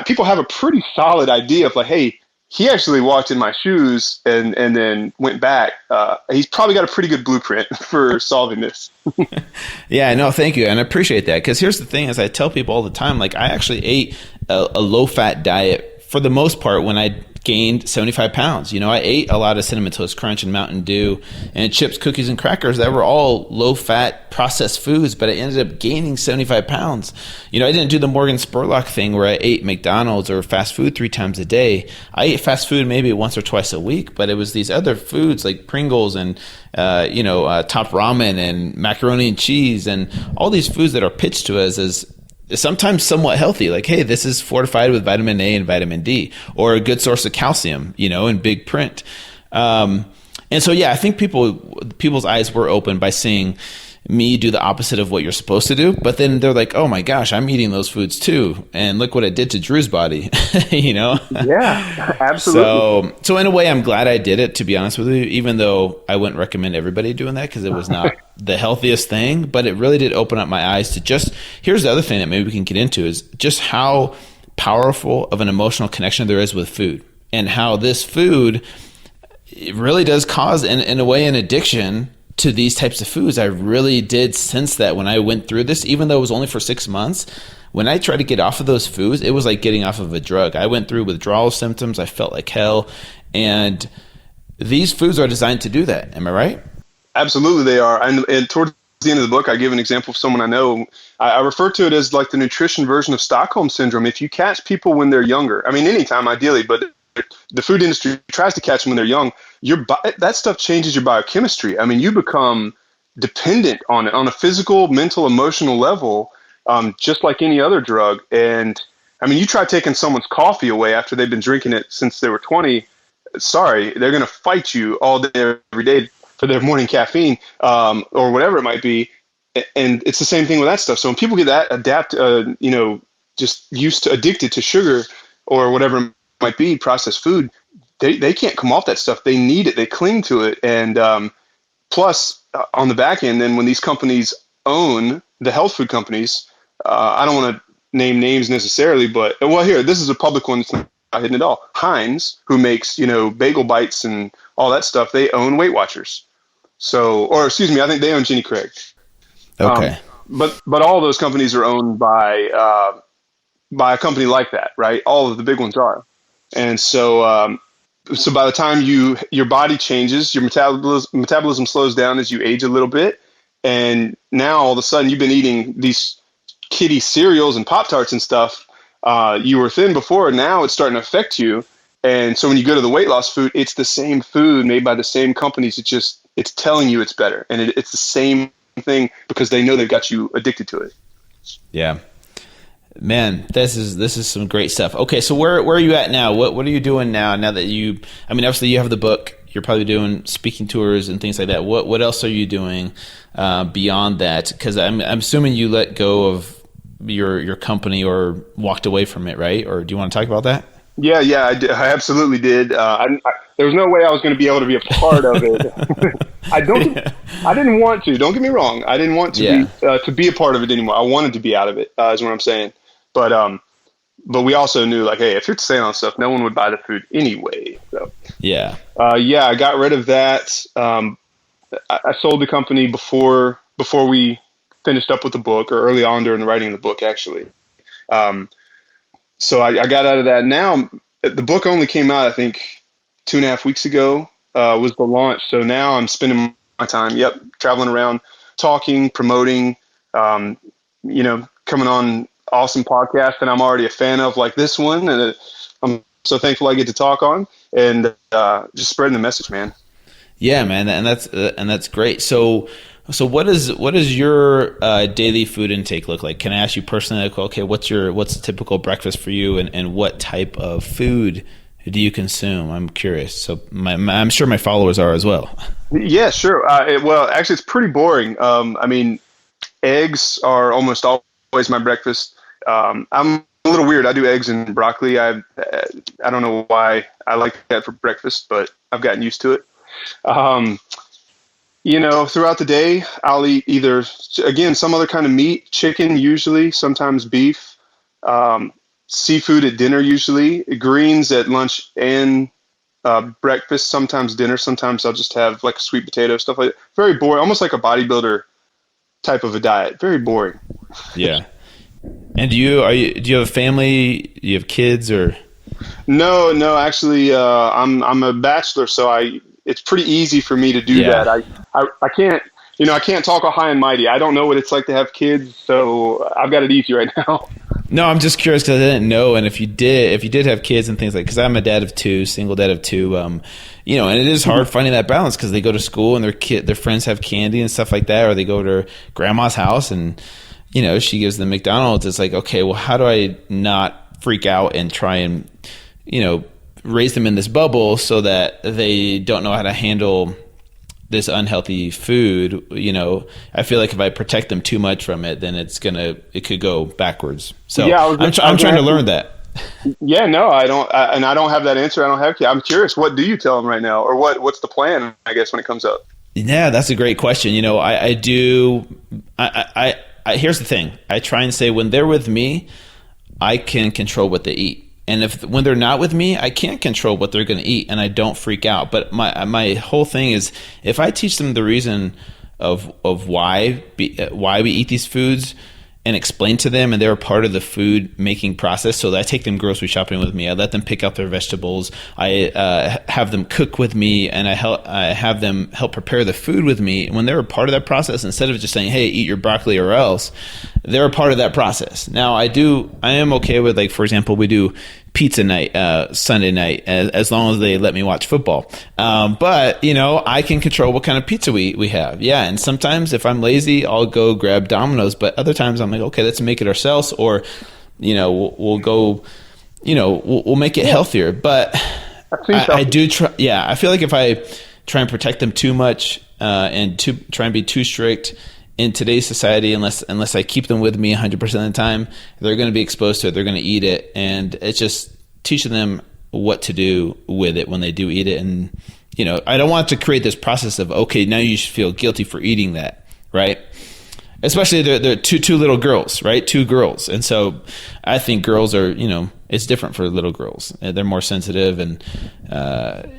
Speaker 2: people have a pretty solid idea of like, hey, he actually walked in my shoes and then went back. He's probably got a pretty good blueprint for solving this.
Speaker 1: Yeah, no, thank you. And I appreciate that. Because here's the thing, is I tell people all the time, like, I actually ate a low-fat diet for the most part when I gained 75 pounds. You know, I ate a lot of Cinnamon Toast Crunch and Mountain Dew and chips, cookies, and crackers that were all low-fat processed foods, but I ended up gaining 75 pounds. You know, I didn't do the Morgan Spurlock thing where I ate McDonald's or fast food 3 times a day. I ate fast food maybe once or twice a week, but it was these other foods like Pringles and, Top Ramen and macaroni and cheese and all these foods that are pitched to us as sometimes somewhat healthy, like, hey, this is fortified with vitamin A and vitamin D, or a good source of calcium, you know, in big print. And so, yeah, I think people's eyes were open by seeing me do the opposite of what you're supposed to do. But then they're like, oh my gosh, I'm eating those foods too. And look what it did to Drew's body, you know?
Speaker 2: Yeah, absolutely.
Speaker 1: So in a way, I'm glad I did it, to be honest with you, even though I wouldn't recommend everybody doing that because it was not the healthiest thing, but it really did open up my eyes to here's the other thing that maybe we can get into is just how powerful of an emotional connection there is with food, and how this food, it really does cause, in a way, an addiction to these types of foods. I really did sense that when I went through this, even though it was only for 6 months. When I tried to get off of those foods, it was like getting off of a drug. I went through withdrawal symptoms. I felt like hell. And these foods are designed to do that. Am I right?
Speaker 2: Absolutely, they are. And towards the end of the book, I give an example of someone I know. I refer to it as like the nutrition version of Stockholm Syndrome. If you catch people when they're younger, I mean, anytime ideally, but the food industry tries to catch them when they're young, that stuff changes your biochemistry. I mean, you become dependent on it on a physical, mental, emotional level, just like any other drug. And I mean, you try taking someone's coffee away after they've been drinking it since they were 20. Sorry, they're going to fight you all day, every day for their morning caffeine, or whatever it might be. And it's the same thing with that stuff. So when people get that just used to, addicted to sugar or whatever it might be, processed food, they can't come off that stuff. They need it. They cling to it. And plus, on the back end, then when these companies own the health food companies, I don't want to name names necessarily, but here, this is a public one that's not hidden at all. Heinz, who makes bagel bites and all that stuff, they own Weight Watchers. I think they own Jenny Craig.
Speaker 1: Okay.
Speaker 2: But all of those companies are owned by a company like that, right? All of the big ones are. And so by the time your body changes, your metabolism slows down as you age a little bit. And now all of a sudden you've been eating these kiddie cereals and Pop-Tarts and stuff. You were thin before, and now it's starting to affect you. And so when you go to the weight loss food, it's the same food made by the same companies. It's telling you it's better. And it's the same thing because they know they've got you addicted to it.
Speaker 1: Yeah. Man, this is some great stuff. Okay, so where are you at now? What are you doing now that obviously you have the book, you're probably doing speaking tours and things like that. What else are you doing beyond that? Because I'm assuming you let go of your company or walked away from it, right? Or do you want to talk about that?
Speaker 2: Yeah, I absolutely did. There was no way I was going to be able to be a part of it. I didn't want to. Don't get me wrong. I didn't want to be a part of it anymore. I wanted to be out of it. Is what I'm saying. But we also knew, like, hey, if you're staying on stuff, no one would buy the food anyway. So I got rid of that. I sold the company before we finished up with the book, or early on during the writing of the book, actually. So I got out of that. Now the book only came out, I think, 2.5 weeks ago, was the launch. So now I'm spending my time, traveling around, talking, promoting, coming on awesome podcasts that I'm already a fan of, like this one. And I'm so thankful I get to talk on, and just spreading the message, man. Yeah, man.
Speaker 1: And that's great. So what does your daily food intake look like? Can I ask you personally, like, okay, what's a typical breakfast for you, and what type of food do you consume? I'm curious. So I'm sure my followers are as well.
Speaker 2: Yeah, sure. Well, actually, it's pretty boring. Eggs are almost always my breakfast. I'm a little weird. I do eggs and broccoli. I don't know why I like that for breakfast, but I've gotten used to it. Throughout the day, I'll eat either, again, some other kind of meat, chicken usually, sometimes beef, seafood at dinner usually, greens at lunch and breakfast, sometimes dinner. Sometimes I'll just have like a sweet potato, stuff like that. Very boring, almost like a bodybuilder type of a diet. Very boring.
Speaker 1: Yeah. And do you have a family? Do you have kids or?
Speaker 2: No, actually, I'm a bachelor, so it's pretty easy for me to do that. I can't talk all high and mighty. I don't know what it's like to have kids, so I've got it easy right now.
Speaker 1: No, I'm just curious because I didn't know. And if you did have kids and things like, because I'm a dad of two, single dad of two, and it is hard finding that balance because they go to school and their friends have candy and stuff like that, or they go to grandma's house and, she gives them McDonald's. It's like, okay, well, how do I not freak out and try and, raise them in this bubble so that they don't know how to handle this unhealthy food? I feel like if I protect them too much from it, then it could go backwards. So I'm trying to learn that.
Speaker 2: Yeah, no, I don't, and I don't have that answer. I don't have kids. I'm curious. What do you tell them right now, or what's the plan, I guess, when it comes up?
Speaker 1: Yeah, that's a great question. I do. Here's the thing. I try and say when they're with me, I can control what they eat. And when they're not with me, I can't control what they're going to eat, and I don't freak out. But my whole thing is, if I teach them the reason of why we eat these foods, and explain to them, and they're a part of the food making process. So I take them grocery shopping with me. I let them pick out their vegetables. I have them cook with me, and I have them help prepare the food with me. And when they're a part of that process, instead of just saying, "Hey, eat your broccoli or else," they're a part of that process. Now, I am okay with, like, for example, we do pizza night Sunday night, as long as they let me watch football. But I can control what kind of pizza we have. Yeah, and sometimes if I'm lazy, I'll go grab Domino's. But other times I'm like, okay, let's make it ourselves, or we'll go, we'll make it healthier. But I do try. Yeah, I feel like if I try and protect them too much and try and be too strict in today's society, unless I keep them with me 100% of the time, they're going to be exposed to it. They're going to eat it, and it's just teaching them what to do with it when they do eat it. And I don't want to create this process of, okay, now you should feel guilty for eating that, right? Especially they're two little girls, right? Two girls, and so I think girls are, it's different for little girls. They're more sensitive, and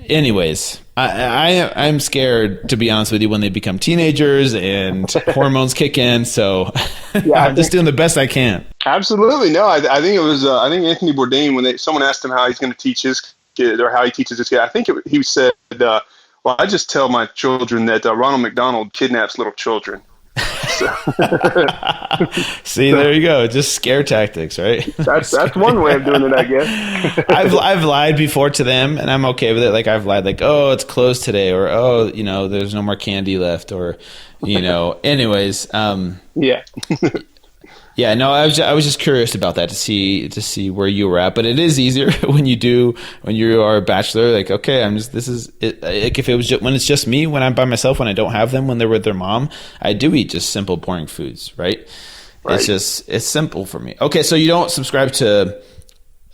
Speaker 1: anyways, I'm scared, to be honest with you, when they become teenagers and hormones kick in. So yeah, I'm just doing the best I can.
Speaker 2: Absolutely, no. I think it was I think Anthony Bourdain, when someone asked him how he's going to teach his kid, or how he teaches his kid. I think he said, "Well, I just tell my children that Ronald McDonald kidnaps little children." So.
Speaker 1: See, there you go. Just scare tactics, right?
Speaker 2: That's one way of doing it, I guess.
Speaker 1: I've lied before to them, and I'm okay with it. Like, I've lied, like, "Oh, it's closed today," or, "Oh, there's no more candy left," or, anyways.
Speaker 2: Yeah.
Speaker 1: Yeah, no, I was just curious about that to see where you were at. But it is easier when you are a bachelor. Like, okay, this is it. Like, if it was when it's just me, when I'm by myself, when I don't have them, when they're with their mom, I do eat just simple, boring foods, right? It's simple for me. Okay, so you don't subscribe to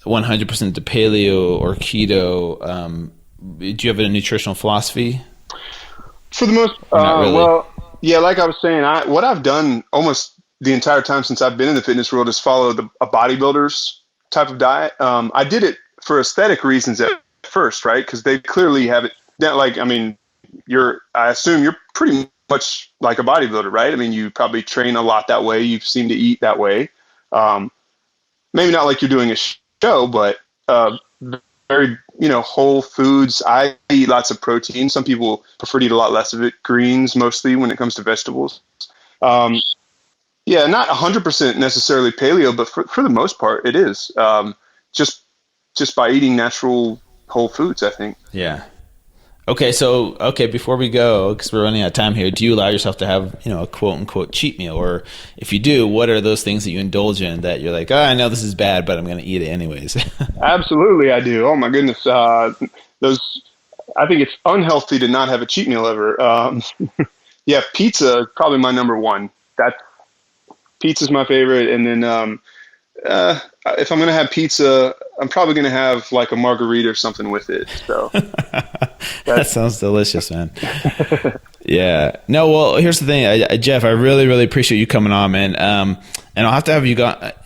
Speaker 1: 100% to paleo or keto. Do you have a nutritional philosophy?
Speaker 2: For the most,
Speaker 1: Not really.
Speaker 2: Well, yeah, like I was saying, what I've done almost the entire time since I've been in the fitness world is follow a bodybuilder's type of diet. I did it for aesthetic reasons at first, right? Because they clearly have it. Like, I mean, I assume you're pretty much like a bodybuilder, right? I mean, you probably train a lot that way. You seem to eat that way. Maybe not like you're doing a show, but very, whole foods. I eat lots of protein. Some people prefer to eat a lot less of it. Greens mostly when it comes to vegetables. Yeah, not 100% necessarily paleo, but for the most part, it is. Just by eating natural whole foods, I think.
Speaker 1: Yeah. Okay, before we go, because we're running out of time here, do you allow yourself to have, a quote-unquote cheat meal? Or if you do, what are those things that you indulge in that you're like, I know this is bad, but I'm going to eat it anyways?
Speaker 2: Absolutely, I do. Oh, my goodness. I think it's unhealthy to not have a cheat meal ever. Yeah, pizza is probably my number one. Pizza's my favorite, and then if I'm going to have pizza, I'm probably going to have like a margarita or something with it. So
Speaker 1: that sounds delicious, man. Yeah. No, well, here's the thing, Jeff. I really, really appreciate you coming on, man. And I'll have to have you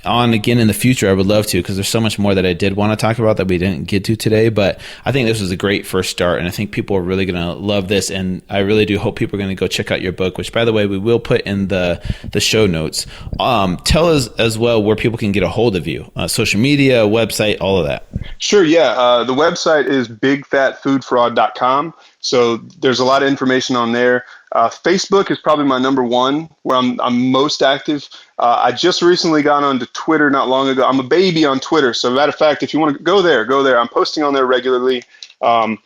Speaker 1: on again in the future. I would love to, because there's so much more that I did want to talk about that we didn't get to today. But I think this was a great first start, and I think people are really going to love this. And I really do hope people are going to go check out your book, which, by the way, we will put in the show notes. Tell us as well where people can get a hold of you, social media, website, all of that.
Speaker 2: Sure. Yeah. The website is bigfatfoodfraud.com. So there's a lot of information on there. Facebook is probably my number one, where I'm most active. I just recently got onto Twitter not long ago. I'm a baby on Twitter. So matter of fact, if you want to go there. I'm posting on there regularly. I'm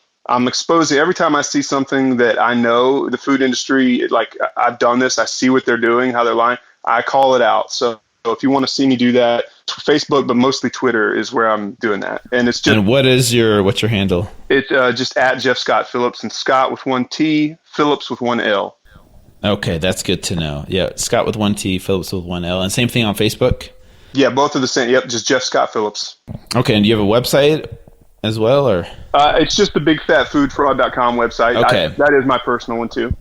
Speaker 2: exposing every time I see something that I know the food industry, like I've done this, I see what they're doing, how they're lying, I call it out. So if you want to see me do that, Facebook, but mostly Twitter is where I'm doing that. And it's just. And
Speaker 1: what's your handle?
Speaker 2: It's just at Jeff Scott Phillips, and Scott with one T, Phillips with one L.
Speaker 1: Okay, that's good to know. Yeah, Scott with one T, Phillips with one L, and same thing on Facebook.
Speaker 2: Yeah, both are the same. Yep, just Jeff Scott Phillips.
Speaker 1: Okay, and do you have a website as well, or?
Speaker 2: It's just the bigfatfoodfraud.com website.
Speaker 1: Okay,
Speaker 2: that is my personal one too.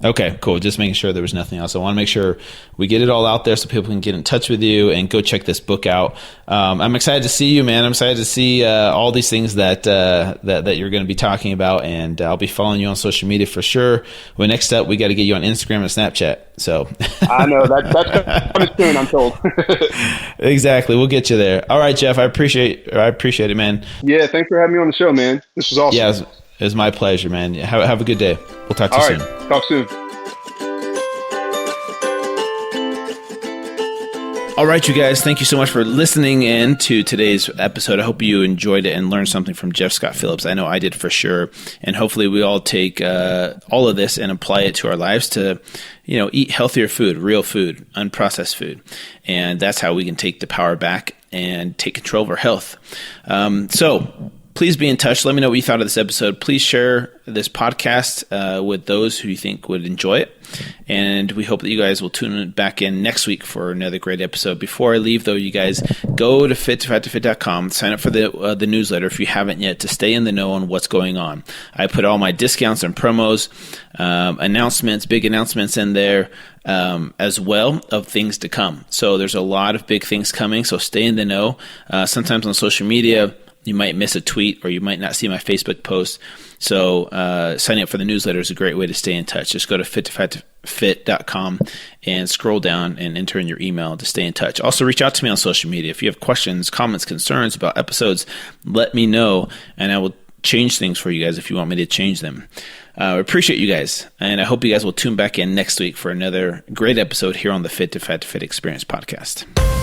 Speaker 1: Okay, cool. Just making sure there was nothing else. I want to make sure we get it all out there so people can get in touch with you and go check this book out. I'm excited to see you, man. I'm excited to see all these things that you're going to be talking about, and I'll be following you on social media for sure. Well, next up, we got to get you on Instagram and Snapchat. So
Speaker 2: I know that's coming soon, I'm told.
Speaker 1: Exactly. We'll get you there. All right, Jeff. I appreciate it, man.
Speaker 2: Yeah, thanks for having me on the show, man. This was awesome.
Speaker 1: Yeah, it was my pleasure, man. Have a good day. We'll talk to you soon.
Speaker 2: All right. Talk soon.
Speaker 1: All right, you guys, thank you so much for listening in to today's episode. I hope you enjoyed it and learned something from Jeff Scott Phillips. I know I did for sure. And hopefully we all take all of this and apply it to our lives to, eat healthier food, real food, unprocessed food. And that's how we can take the power back and take control of our health. So please be in touch. Let me know what you thought of this episode. Please share this podcast with those who you think would enjoy it. And we hope that you guys will tune back in next week for another great episode. Before I leave, though, you guys go to fit2fat2fit.com, sign up for the newsletter if you haven't yet to stay in the know on what's going on. I put all my discounts and promos, announcements, big announcements in there as well of things to come. So there's a lot of big things coming, so stay in the know. Sometimes on social media, you might miss a tweet or you might not see my Facebook post. So signing up for the newsletter is a great way to stay in touch. Just go to fit2fat2fit.com and scroll down and enter in your email to stay in touch. Also, reach out to me on social media. If you have questions, comments, concerns about episodes, let me know, and I will change things for you guys if you want me to change them. I appreciate you guys, and I hope you guys will tune back in next week for another great episode here on the Fit to Fat to Fit Experience podcast.